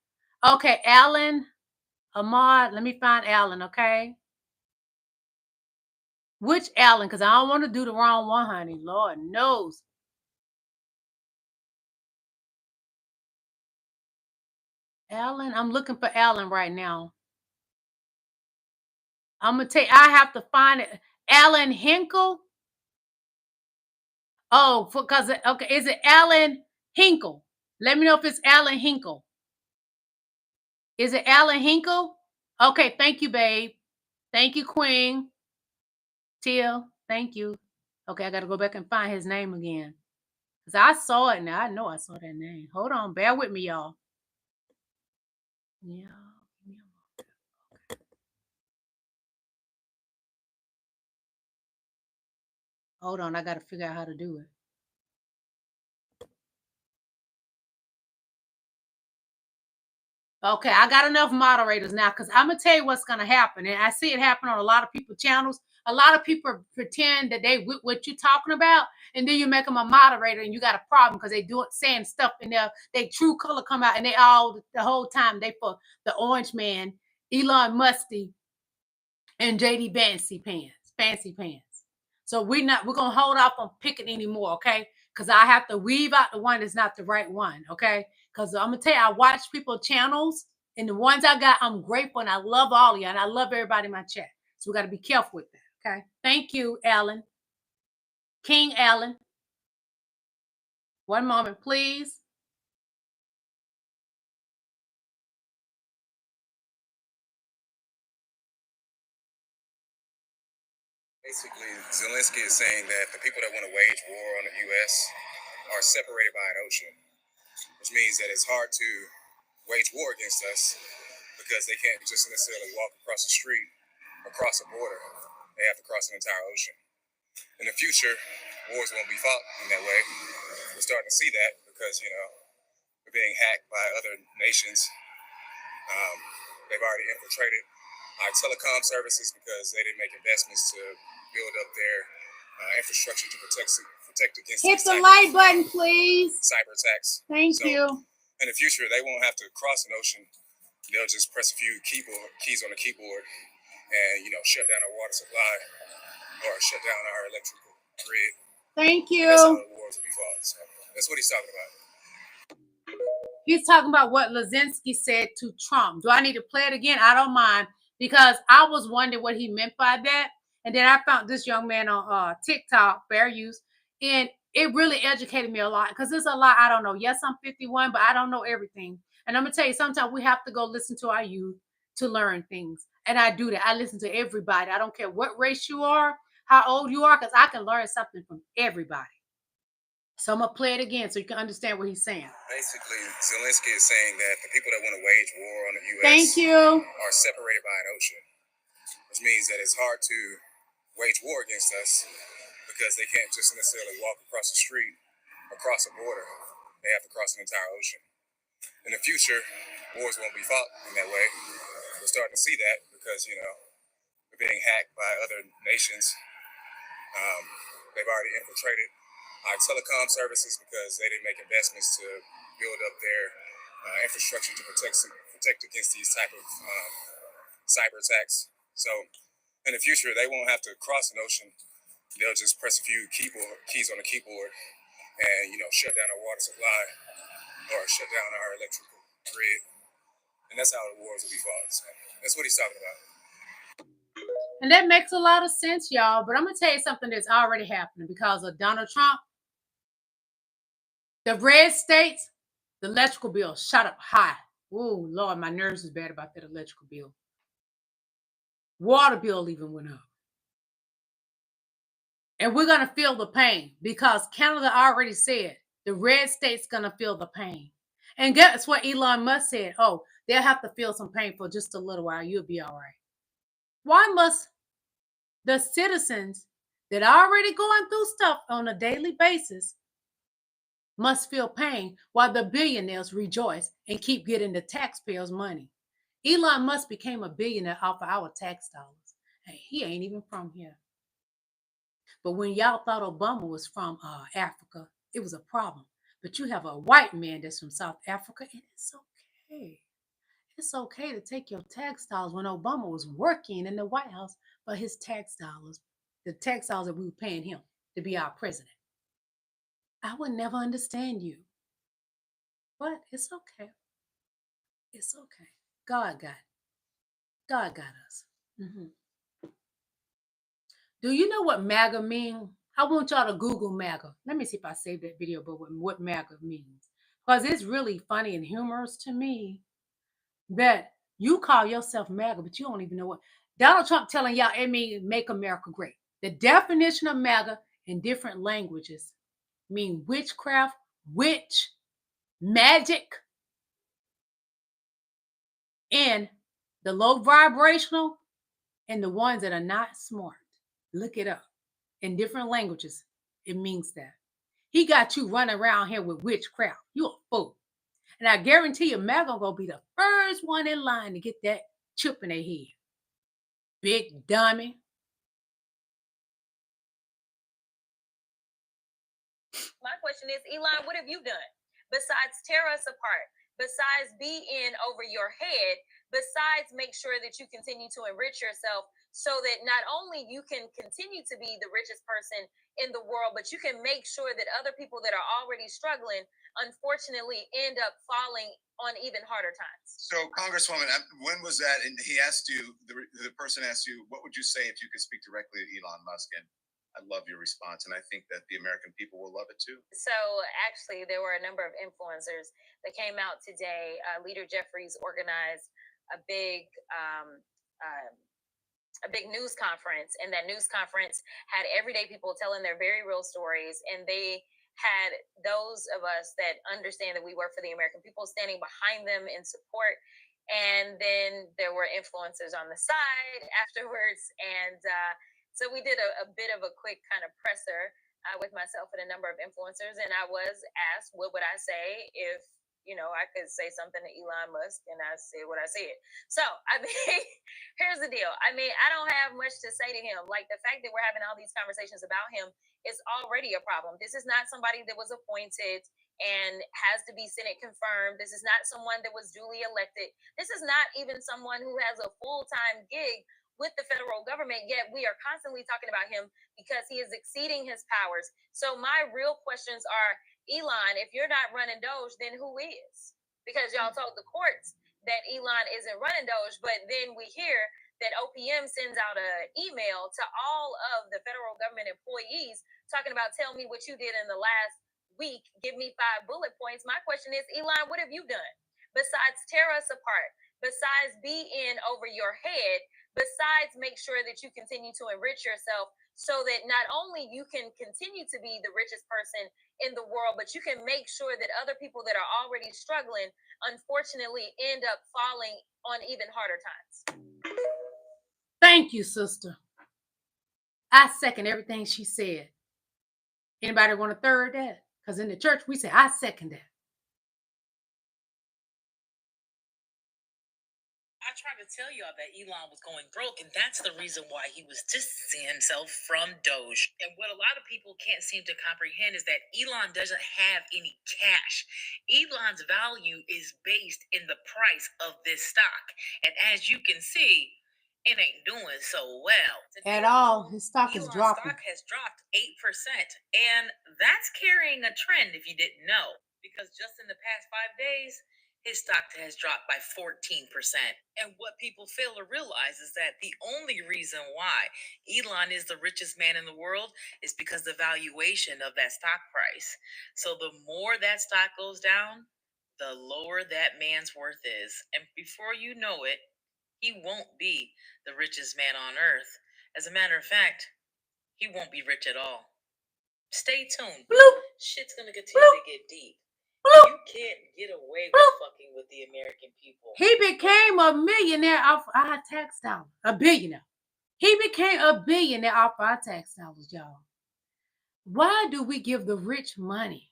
Okay, Alan. Ahmad. Let me find Alan, okay? Which Alan? Because I don't want to do the wrong one, honey. Lord knows. Alan, I'm looking for Alan right now. I'm gonna take. I have to find it. Alan Hinkle. Oh, because okay, is it Alan Hinkle? Let me know if it's Alan Hinkle. Is it Alan Hinkle? Okay, thank you, babe. Thank you, Queen. Teal, thank you. Okay, I gotta go back and find his name again. Because I saw it now. I know I saw that name. Hold on, bear with me, y'all. Yeah. Hold on, I gotta figure out how to do it. Okay, I got enough moderators now because I'm gonna tell you what's gonna happen, and I see it happen on a lot of people's channels. A lot of people pretend that they with what you're talking about, and then you make them a moderator, and you got a problem because they do it saying stuff in there. They true color come out, and they all the whole time they for the orange man, Elon Musty, and JD fancy pants. So we're gonna hold off on picking anymore, okay? Because I have to weave out the one that's not the right one, okay? Because I'm gonna tell you, I watch people's channels, and the ones I got, I'm grateful, and I love all of you, and I love everybody in my chat. So we got to be careful with that, okay? Thank you, Alan. King Alan. One moment, please. Basically, Zelensky is saying that the people that want to wage war on the U.S. are separated by an ocean, which means that it's hard to wage war against us because they can't just necessarily walk across the street, across a border. They have to cross an entire ocean. In the future, wars won't be fought in that way. We're starting to see that because, we're being hacked by other nations. They've already infiltrated our telecom services because they didn't make investments to build up their infrastructure to protect against Hit the like button, please. Cyber attacks. Thank you. In the future, they won't have to cross an ocean. They'll just press a few keys on the keyboard and, shut down our water supply or shut down our electrical grid. Thank you. And that's how the wars will be fought. So that's what he's talking about. He's talking about what Zelensky said to Trump. Do I need to play it again? I don't mind, because I was wondering what he meant by that. And then I found this young man on TikTok, fair use, and it really educated me a lot because there's a lot I don't know. Yes, I'm 51, but I don't know everything. And I'm going to tell you, sometimes we have to go listen to our youth to learn things. And I do that. I listen to everybody. I don't care what race you are, how old you are, because I can learn something from everybody. So I'm going to play it again so you can understand what he's saying. Basically, Zelensky is saying that the people that want to wage war on the U.S. Thank you. are separated by an ocean, which means that it's hard to wage war against us because they can't just necessarily walk across the street, across a border. They have to cross an entire ocean. In the future, wars won't be fought in that way. We're starting to see that because, we're being hacked by other nations. They've already infiltrated our telecom services because they didn't make investments to build up their infrastructure to protect against these type of cyber attacks. So in the future, they won't have to cross an ocean. They'll just press a few keys on the keyboard and, shut down our water supply or shut down our electrical grid. And that's how the wars will be fought. So that's what he's talking about. And that makes a lot of sense, y'all. But I'm going to tell you something that's already happening because of Donald Trump. The red states, the electrical bill shot up high. Oh, Lord, my nerves is bad about that electrical bill. Water bill even went up. And we're going to feel the pain because Canada already said the red state's going to feel the pain. And guess what Elon Musk said? Oh, they'll have to feel some pain for just a little while. You'll be all right. Why must the citizens that are already going through stuff on a daily basis must feel pain while the billionaires rejoice and keep getting the taxpayers' money? Elon Musk became a billionaire off of our tax dollars. And he ain't even from here. But when y'all thought Obama was from Africa, it was a problem. But you have a white man that's from South Africa, and it's okay. It's okay to take your tax dollars when Obama was working in the White House for his tax dollars, the tax dollars that we were paying him to be our president. I would never understand you. But it's okay. It's okay. God got it. God got us. Do you know what MAGA means? I want y'all to Google MAGA. Let me see if I saved that video, but what MAGA means. Because it's really funny and humorous to me that you call yourself MAGA, but you don't even know what. Donald Trump telling y'all it means make America great. The definition of MAGA in different languages mean witchcraft, witch, magic, and the low vibrational and the ones that are not smart. Look it up. In different languages, it means that. He got you running around here with witchcraft. You a fool. And I guarantee you, MAGA gonna be the first one in line to get that chip in their head. Big dummy. My question is, Elon, what have you done besides tear us apart, besides be in over your head, besides make sure that you continue to enrich yourself so that not only you can continue to be the richest person in the world, but you can make sure that other people that are already struggling, unfortunately, end up falling on even harder times? So, Congresswoman, when was that? And he asked you, the person asked you, what would you say if you could speak directly to Elon Musk? And I love your response, and I think that the American people will love it too. So actually, there were a number of influencers that came out today. Leader Jeffries organized a big news conference, and that news conference had everyday people telling their very real stories, and they had those of us that understand that we work for the American people standing behind them in support. And then there were influencers on the side afterwards, and so we did a bit of a quick kind of presser with myself and a number of influencers, and I was asked, what would I say if, I could say something to Elon Musk, and I said what I said. So, I mean, here's the deal. I mean, I don't have much to say to him. Like, the fact that we're having all these conversations about him is already a problem. This is not somebody that was appointed and has to be Senate confirmed. This is not someone that was duly elected. This is not even someone who has a full-time gig with the federal government, yet we are constantly talking about him because he is exceeding his powers. So my real questions are, Elon, if you're not running Doge, then who is? Because y'all told the courts that Elon isn't running Doge, but then we hear that OPM sends out an email to all of the federal government employees talking about, tell me what you did in the last week, give me 5 bullet points. My question is, Elon, what have you done besides tear us apart, besides be in over your head, besides make sure that you continue to enrich yourself so that not only you can continue to be the richest person in the world, but you can make sure that other people that are already struggling, unfortunately, end up falling on even harder times? Thank you, sister. I second everything she said. Anybody want to third that? Because in the church, we say, I second that. I tried to tell y'all that Elon was going broke, and that's the reason why he was distancing himself from Doge. And what a lot of people can't seem to comprehend is that Elon doesn't have any cash. Elon's value is based in the price of this stock. And as you can see, it ain't doing so well. At all. His stock is Elon's dropping. stock has dropped 8%. And that's carrying a trend if you didn't know. Because just in the past 5 days, his stock has dropped by 14%. And what people fail to realize is that the only reason why Elon is the richest man in the world is because the valuation of that stock price. So the more that stock goes down, the lower that man's worth is. And before you know it, he won't be the richest man on earth. As a matter of fact, he won't be rich at all. Stay tuned. Bloop. Shit's gonna continue to get deep. You can't get away with fucking with the American people. He became a millionaire off our tax dollars. A billionaire. He became a billionaire off our tax dollars, y'all. Why do we give the rich money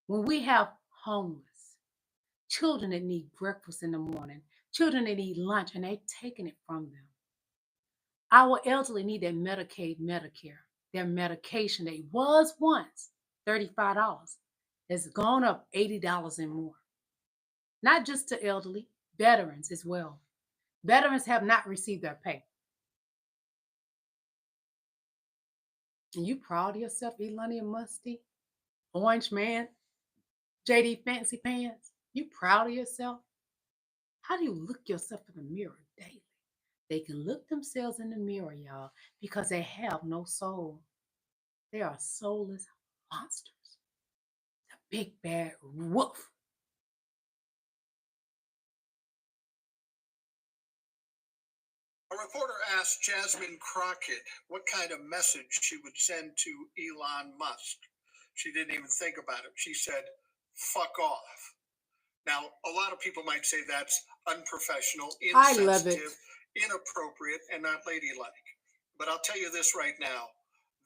when we have homeless, children that need breakfast in the morning, children that need lunch, and they're taking it from them? Our elderly need their Medicaid, Medicare, their medication that was once $35. It's gone up $80 and more. Not just to elderly, veterans as well. Veterans have not received their pay. And you proud of yourself, Elon Musty, Orange Man, JD Fancy Pants? You proud of yourself? How do you look yourself in the mirror daily? They can look themselves in the mirror, y'all, because they have no soul. They are soulless monsters. The big bad wolf. A reporter asked Jasmine Crockett what kind of message she would send to Elon Musk. She didn't even think about it. She said, "Fuck off." Now, a lot of people might say that's unprofessional, insensitive, inappropriate, and not ladylike. But I'll tell you this right now.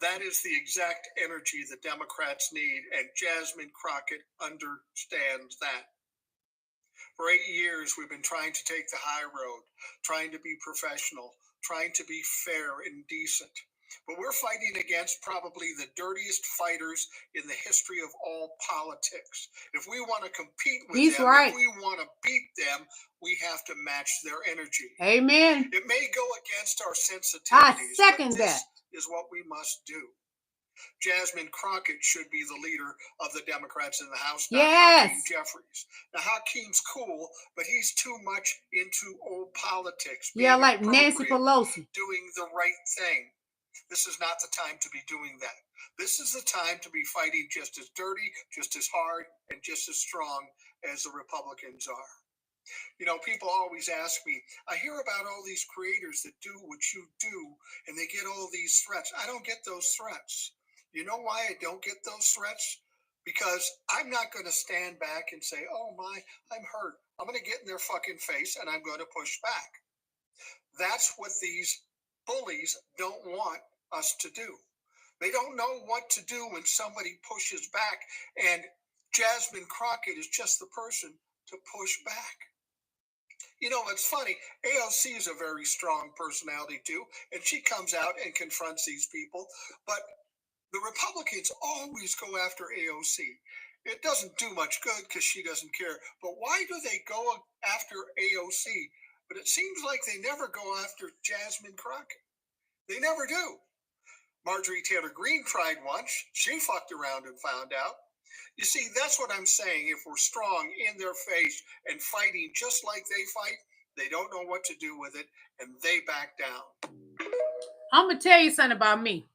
That is the exact energy the Democrats need, and Jasmine Crockett understands that. For 8 years, we've been trying to take the high road, trying to be professional, trying to be fair and decent. But we're fighting against probably the dirtiest fighters in the history of all politics. If we want to compete with them, if we want to beat them, we have to match their energy. Amen. It may go against our sensitivities, but this is what we must do. Jasmine Crockett should be the leader of the Democrats in the House, not Hakeem Jeffries. Now, Hakeem's cool, but he's too much into old politics. Yeah, like Nancy Pelosi. Doing the right thing. This is not the time to be doing that. This is the time to be fighting just as dirty, just as hard, and just as strong as the Republicans are. You know, people always ask me, I hear about all these creators that do what you do, and they get all these threats. I don't get those threats. You know why I don't get those threats? Because I'm not going to stand back and say, oh my, I'm hurt. I'm going to get in their fucking face and I'm going to push back. That's what these bullies don't want us to do. They don't know what to do when somebody pushes back, and Jasmine Crockett is just the person to push back. You know, it's funny, AOC is a very strong personality too, and she comes out and confronts these people, but the Republicans always go after AOC. It doesn't do much good because she doesn't care. But why do they go after AOC? But it seems like they never go after Jasmine Crockett. They never do. Marjorie Taylor Greene tried once. She fucked around and found out. You see, that's what I'm saying. If we're strong in their face and fighting just like they fight, they don't know what to do with it, and they back down. I'm going to tell you something about me.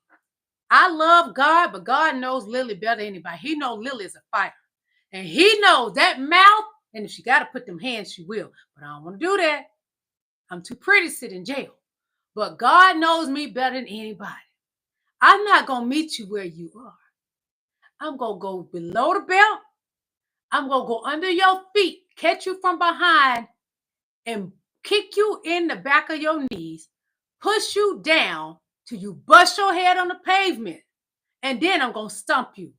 I love God, but God knows Lillie better than anybody. He knows Lillie is a fighter. And he knows that mouth, and if she got to put them hands, she will. But I don't want to do that. I'm too pretty to sit in jail. But God knows me better than anybody. I'm not going to meet you where you are. I'm going to go below the belt. I'm going to go under your feet, catch you from behind, and kick you in the back of your knees, push you down till you bust your head on the pavement. And then I'm going to stump you.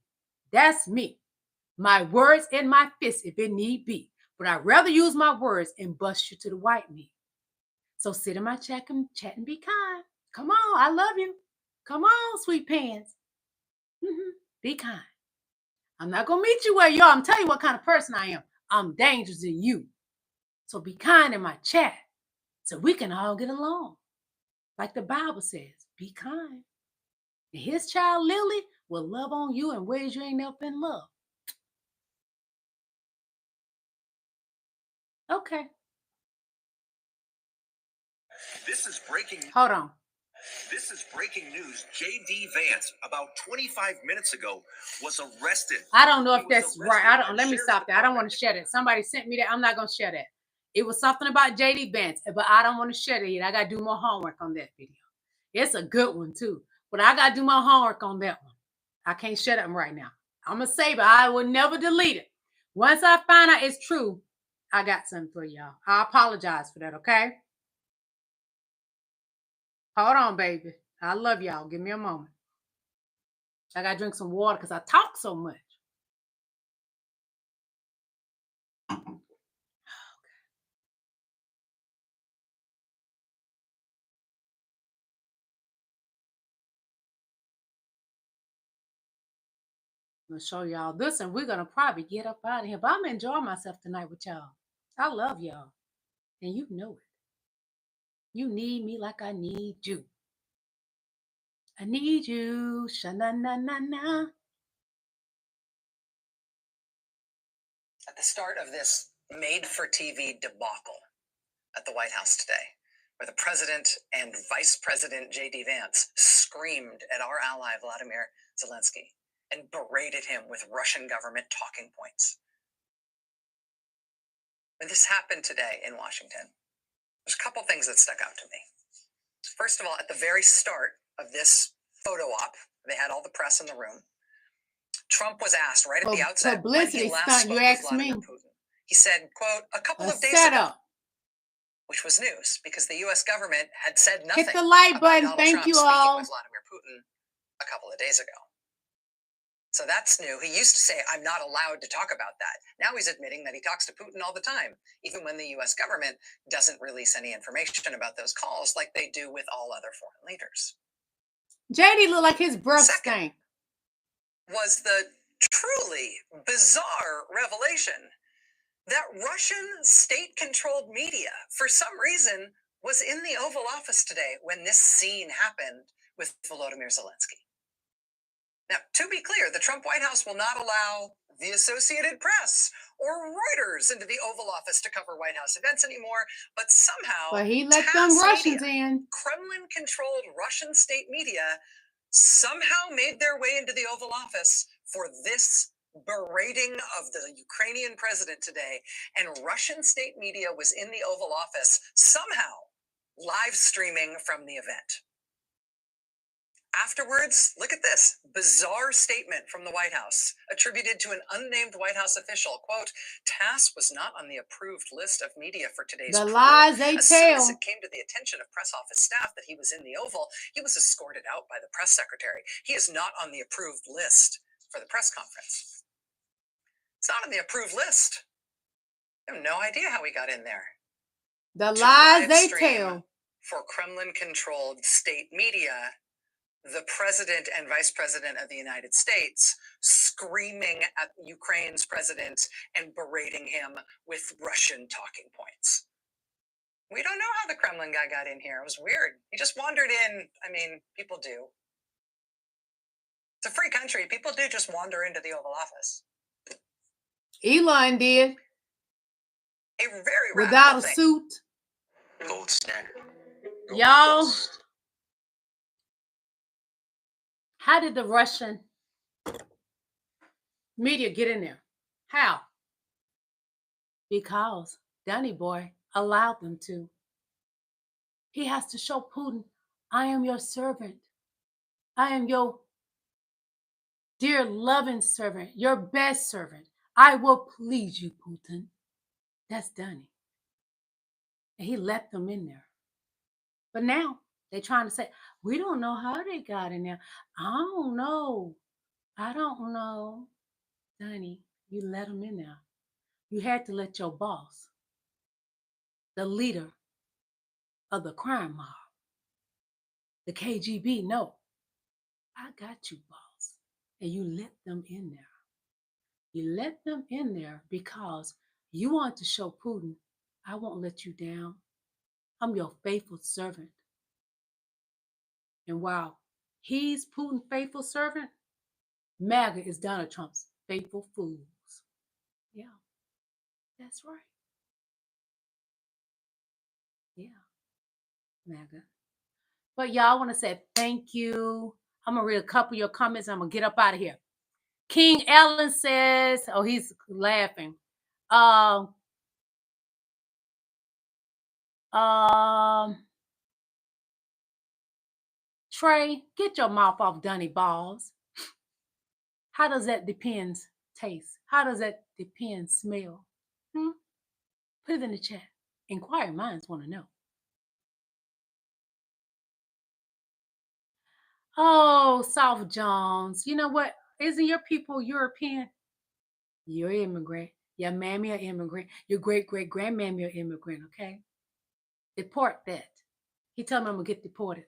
That's me. My words and my fists if it need be. But I'd rather use my words and bust you to the white meat. So sit in my chat and be kind. Come on, I love you. Come on, sweet pants. Be kind. I'm not going to meet you where you are. I'm telling you what kind of person I am. I'm dangerous in you. So be kind in my chat so we can all get along. Like the Bible says, be kind. And his child, Lillie, will love on you in ways you ain't never been loved. Okay. This is breaking. Hold on. This is breaking news. J.D. Vance, about 25 minutes ago, was arrested. I don't know if that's right. Let me stop that. I don't want to share that. Somebody sent me that. I'm not going to share that. It was something about J.D. Vance, but I don't want to share it yet. I got to do more homework on that video. It's a good one too, but I got to do my homework on that one. I can't share that one right now. I'm going to save it. I will never delete it. Once I find out it's true, I got something for y'all. I apologize for that, okay? Hold on, baby. I love y'all. Give me a moment. I got to drink some water because I talk so much. I'm going to show y'all this, and we're going to probably get up out of here. But I'm enjoying myself tonight with y'all. I love y'all. And you know it. You need me like I need you. I need you. Sha-na-na-na-na. At the start of this made-for-TV debacle at the White House today, where the president and Vice President J.D. Vance screamed at our ally Vladimir Zelensky and berated him with Russian government talking points. When this happened today in Washington, there's a couple things that stuck out to me. First of all, at the very start of this photo op, they had all the press in the room. Trump was asked right at the outset when he last spoke with Vladimir Putin. He said, quote, a couple of days ago, which was news because the U.S. government had said nothing. Hit the like button. Donald Thank Trump you speaking all. with Vladimir Putin a couple of days ago. So that's new. He used to say, I'm not allowed to talk about that. Now he's admitting that he talks to Putin all the time, even when the U.S. government doesn't release any information about those calls like they do with all other foreign leaders. JD looked like his breath stank. Was the truly bizarre revelation that Russian state-controlled media, for some reason, was in the Oval Office today when this scene happened with Volodymyr Zelensky. Now, to be clear, the Trump White House will not allow the Associated Press or Reuters into the Oval Office to cover White House events anymore, but somehow he let them Russians in. Kremlin-controlled Russian state media somehow made their way into the Oval Office for this berating of the Ukrainian president today, and Russian state media was in the Oval Office somehow live streaming from the event. Afterwards, look at this bizarre statement from the White House attributed to an unnamed White House official. Quote, TASS was not on the approved list of media for today's The probe. lies they As tell. soon as it came to the attention of press office staff that he was in the Oval, he was escorted out by the press secretary. He is not on the approved list for the press conference. It's not on the approved list. I have no idea how he got in there. The lies they tell. For Kremlin-controlled state media, the president and vice president of the United States screaming at Ukraine's president and berating him with Russian talking points. We don't know how the Kremlin guy got in here. It was weird. He just wandered in. I mean, people do. It's a free country. People do just wander into the Oval Office. Elon did. A very without a suit. Gold standard. Y'all, how did the Russian media get in there? How? Because Danny Boy allowed them to. He has to show Putin, I am your servant. I am your dear loving servant, your best servant. I will please you, Putin. That's Danny. And he let them in there. But now they're trying to say, we don't know how they got in there. I don't know. Danny, you let them in there. You had to let your boss, the leader of the crime mob, the KGB, know. I got you, boss. And you let them in there. You let them in there because you want to show Putin, I won't let you down. I'm your faithful servant. And while he's Putin's faithful servant, MAGA is Donald Trump's faithful fools. Yeah, that's right. Yeah, MAGA. But y'all, I want to say thank you. I'm going to read a couple of your comments. I'm going to get up out of here. King Allen says, oh, he's laughing. Trey, get your mouth off Dunny Balls. How does that depends taste? How does that depend smell? Put it in the chat. Inquiring minds want to know. Oh, South Jones. You know what? Isn't your people European? You're immigrant. Your mammy an immigrant. Your great-great-grandmammy an immigrant, okay? Deport that. He told me I'm going to get deported.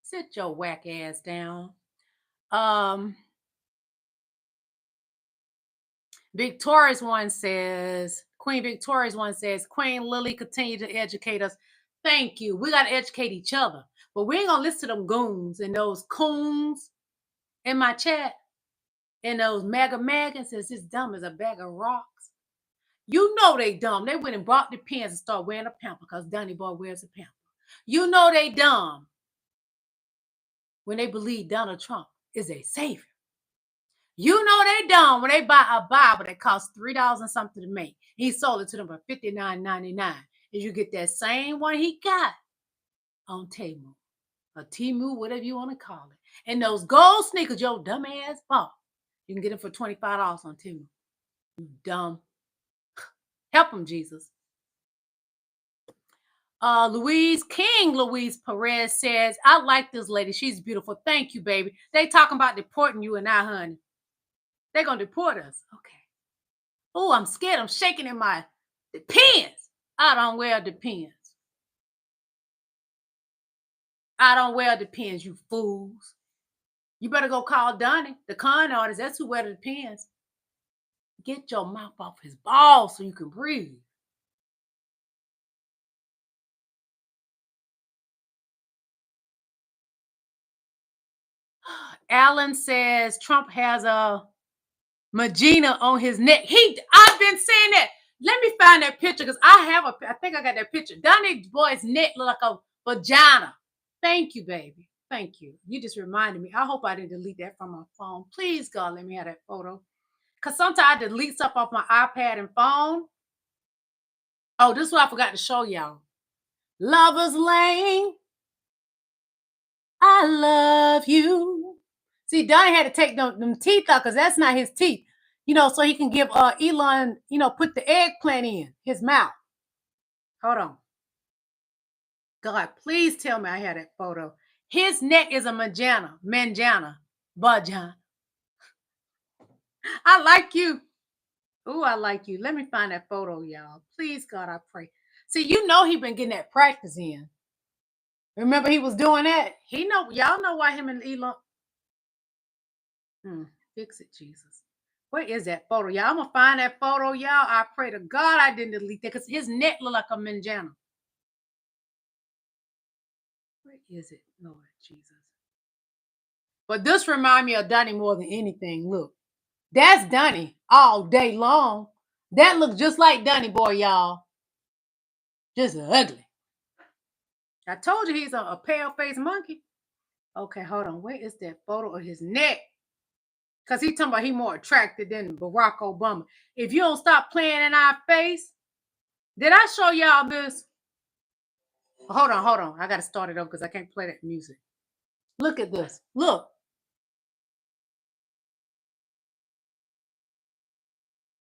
Sit your whack ass down. Victoria's one says, Queen Victoria's one says, Queen Lillie, continue to educate us. Thank you. We got to educate each other. But we ain't going to listen to them goons and those coons in my chat. And those MAGA says it's dumb as a bag of rocks. You know they dumb. They went and bought the pants and started wearing a pamper because Donnie Boy wears a pamper. You know they dumb when they believe Donald Trump is a savior. You know they dumb when they buy a Bible that costs $3 and something to make. He sold it to them for $59.99. And you get that same one he got on Temu. Or Temu, whatever you want to call it. And those gold sneakers your dumb ass bought. You can get them for $25 on Temu. You dumb. Help them, Jesus. Louise Perez says, I like this lady. She's beautiful. Thank you, baby. They talking about deporting you and I, honey. They're going to deport us. Okay. Oh, I'm scared. I'm shaking in my depends. I don't wear depends. I don't wear depends, you fools. You better go call Donnie, the con artist. That's who wear the depends. Get your mouth off his balls so you can breathe. Alan says Trump has a Magina on his neck. I've been saying that. Let me find that picture because I think I got that picture. Donnie Boy's neck look like a vagina. Thank you, baby. Thank you. You just reminded me. I hope I didn't delete that from my phone. Please, God, let me have that photo. Because sometimes I delete stuff off my iPad and phone. Oh, this is what I forgot to show y'all. Lover's Lane. I love you. See, Donnie had to take them teeth out because that's not his teeth. You know, so he can give Elon, you know, put the eggplant in his mouth. Hold on. God, please tell me I had that photo. His neck is a mangina. Vagina. I like you. Oh, I like you. Let me find that photo, y'all. Please, God, I pray. See, you know he been getting that practice in. Remember he was doing that? Y'all know why him and Elon. Fix it, Jesus. Where is that photo, y'all? I'm going to find that photo, y'all. I pray to God I didn't delete that because his neck look like a mangina. Where is it, Lord Jesus? But this remind me of Donnie more than anything. Look, that's Donnie all day long. That looks just like Donnie Boy, y'all. Just ugly. I told you he's a pale-faced monkey. Okay, hold on. Where is that photo of his neck? Because he's talking about he more attractive than Barack Obama. If you don't stop playing in our face, did I show y'all this? Hold on. I got to start it over because I can't play that music. Look at this. Look.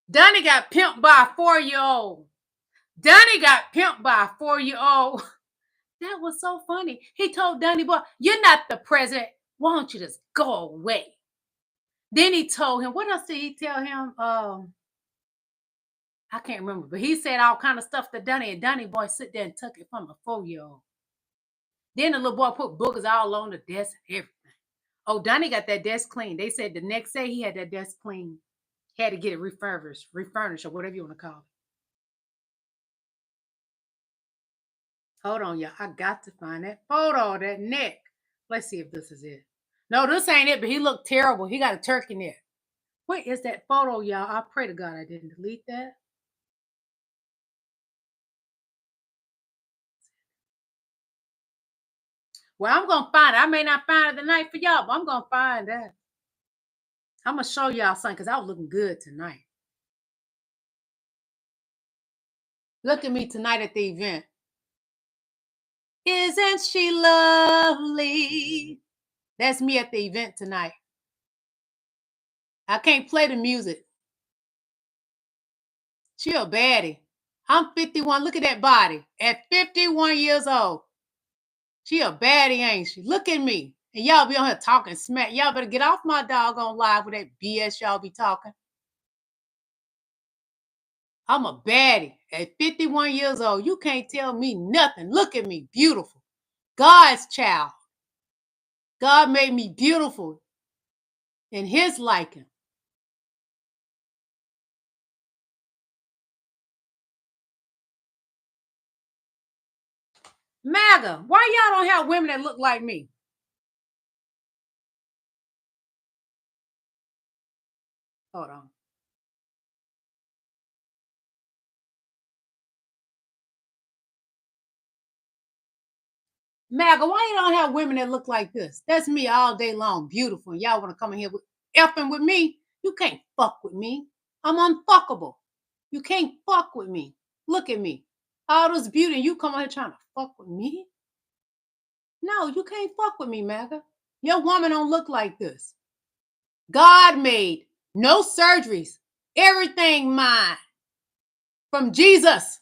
Donnie got pimped by a 4-year-old. Donnie got pimped by a 4-year-old. That was so funny. He told Donnie Boy, you're not the president. Why don't you just go away? Then he told him, what else did he tell him? I can't remember, but he said all kind of stuff to Donnie, and Donnie Boy sit there and took it from a 4-year-old. Then the little boy put boogers all on the desk and everything. Oh, Donnie got that desk clean. They said the next day he had that desk clean. He had to get it refurnished, or whatever you want to call it. Hold on, y'all. I got to find that photo of that neck. Let's see if this is it. No, this ain't it, but he looked terrible. He got a turkey neck. Where is that photo, y'all? I pray to God I didn't delete that. Well, I'm going to find it. I may not find it tonight for y'all, but I'm going to find that. I'm going to show y'all something because I was looking good tonight. Look at me tonight at the event. Isn't she lovely? That's me at the event tonight. I can't play the music. She a baddie. I'm 51. Look at that body. At 51 years old. She a baddie, ain't she? Look at me. And y'all be on here talking smack. Y'all better get off my doggone live with that BS y'all be talking. I'm a baddie at 51 years old. You can't tell me nothing. Look at me. Beautiful. God's child. God made me beautiful in his liking. MAGA, why y'all don't have women that look like me? Hold on. MAGA, why you don't have women that look like this? That's me all day long, beautiful. And y'all want to come in here with effing with me? You can't fuck with me. I'm unfuckable. You can't fuck with me. Look at me. All this beauty, and you come out here trying to fuck with me? No, you can't fuck with me, MAGA. Your woman don't look like this. God made no surgeries. Everything mine. From Jesus.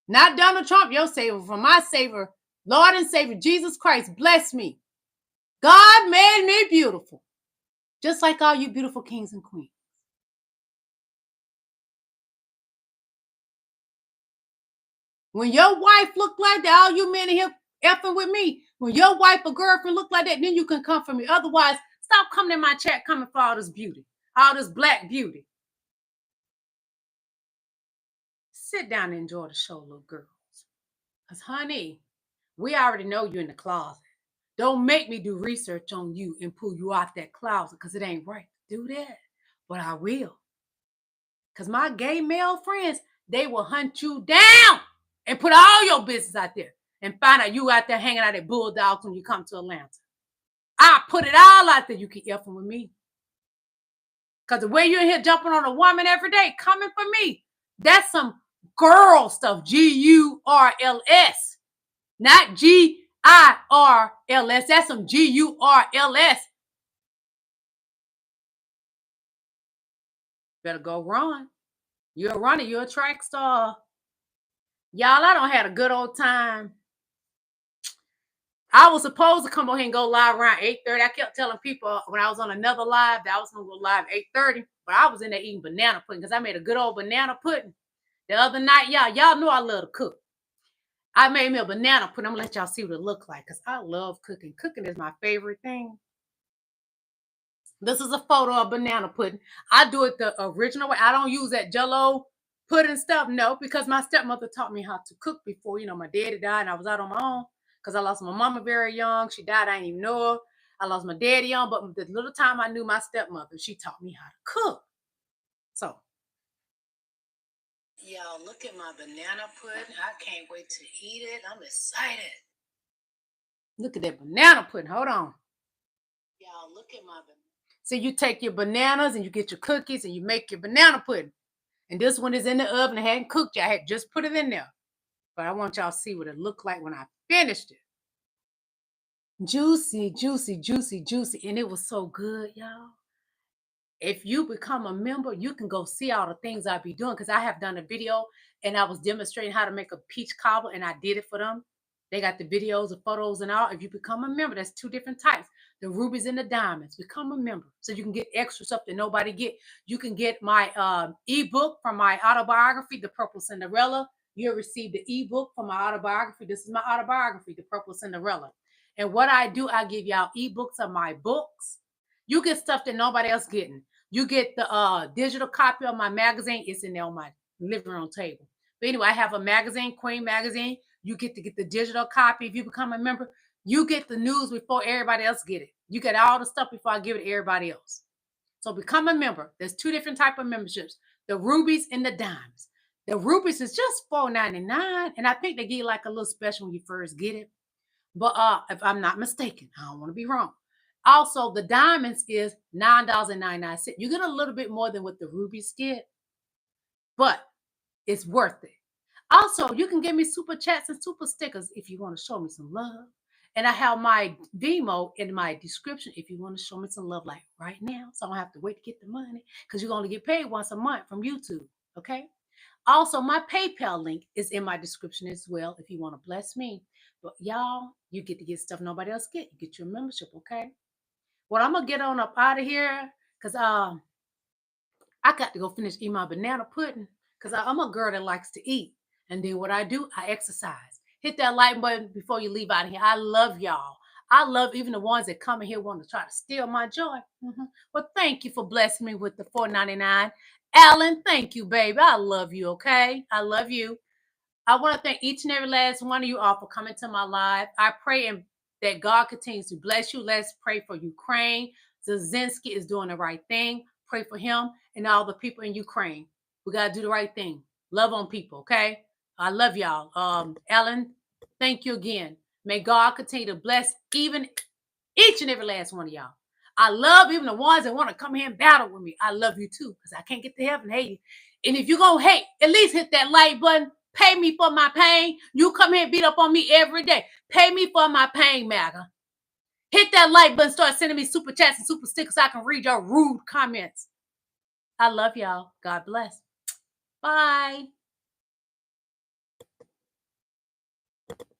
Not Donald Trump, your savior, from my savior, Lord and Savior, Jesus Christ, bless me. God made me beautiful. Just like all you beautiful kings and queens. When your wife look like that, all you men in here effing with me. When your wife or girlfriend look like that, then you can come for me. Otherwise, stop coming in my chat coming for all this beauty. All this black beauty. Sit down and enjoy the show, little girls. Because, honey, we already know you're in the closet. Don't make me do research on you and pull you out that closet because it ain't right to do that. But I will. Because my gay male friends, they will hunt you down and put all your business out there and find out you out there hanging out at Bulldogs when you come to Atlanta. I put it all out there. You keep effing with me. Because the way you're in here jumping on a woman every day, coming for me, that's some girl stuff. G-U-R-L-S. Not G-I-R-L-S. That's some G-U-R-L-S. Better go run. You're a runner. You're a track star. Y'all, I don't had a good old time. I was supposed to come on here and go live around 8:30. I kept telling people when I was on another live that I was going to go live 8:30. But I was in there eating banana pudding because I made a good old banana pudding. The other night, y'all know I love to cook. I made me a banana pudding. I'm going to let y'all see what it looks like because I love cooking. Cooking is my favorite thing. This is a photo of banana pudding. I do it the original way. I don't use that Jell-O pudding stuff. No, because my stepmother taught me how to cook before. You know, my daddy died and I was out on my own because I lost my mama very young. She died. I didn't even know her. I lost my daddy young, but the little time I knew my stepmother, she taught me how to cook. So, y'all, look at my banana pudding. I can't wait to eat it. I'm excited. Look at that banana pudding. Hold on. Y'all, look at my banana. So you take your bananas and you get your cookies and you make your banana pudding. And this one is in the oven. It hadn't cooked yet. I had just put it in there. But I want y'all to see what it looked like when I finished it. Juicy, juicy, juicy, juicy. And it was so good, y'all. If you become a member, you can go see all the things I be doing because I have done a video and I was demonstrating how to make a peach cobbler and I did it for them. They got the videos, the photos and all. If you become a member, that's two different types. The rubies and the diamonds. Become a member so you can get extra stuff that nobody get. You can get my ebook from my autobiography, The Purple Cinderella. You'll receive the ebook from my autobiography. This is my autobiography, The Purple Cinderella. And what I do, I give y'all ebooks of my books. You get stuff that nobody else getting. You get the digital copy of my magazine. It's in there on my living room table. But anyway, I have a magazine, Queen Magazine. You get to get the digital copy. If you become a member, you get the news before everybody else get it. You get all the stuff before I give it to everybody else. So become a member. There's two different types of memberships, the rubies and the diamonds. The rubies is just $4.99. And I think they give you like a little special when you first get it. But if I'm not mistaken, I don't want to be wrong. Also, the diamonds is $9.99. You get a little bit more than what the rubies get, but it's worth it. Also, you can give me super chats and super stickers if you want to show me some love. And I have my Venmo in my description if you want to show me some love like right now. So I don't have to wait to get the money because you're going to get paid once a month from YouTube, okay? Also, my PayPal link is in my description as well if you want to bless me. But y'all, you get to get stuff nobody else get. You get your membership, okay? Well, I'm going to get on up out of here because I got to go finish eating my banana pudding because I'm a girl that likes to eat. And then what I do, I exercise. Hit that like button before you leave out of here. I love y'all. I love even the ones that come in here want to try to steal my joy. Well, thank you for blessing me with the $4.99. Alan, thank you, baby. I love you, okay? I love you. I want to thank each and every last one of you all for coming to my live. I pray that God continues to bless you. Let's pray for Ukraine. Zelensky is doing the right thing. Pray for him and all the people in Ukraine. We got to do the right thing. Love on people, okay? I love y'all. Ellen, thank you again. May God continue to bless even each and every last one of y'all. I love even the ones that want to come here and battle with me. I love you too, because I can't get to heaven hating. And if you're going to hate, at least hit that like button. Pay me for my pain. You come here and beat up on me every day. Pay me for my pain, MAGA. Hit that like button. Start sending me super chats and super stickers so I can read your rude comments. I love y'all. God bless. Bye.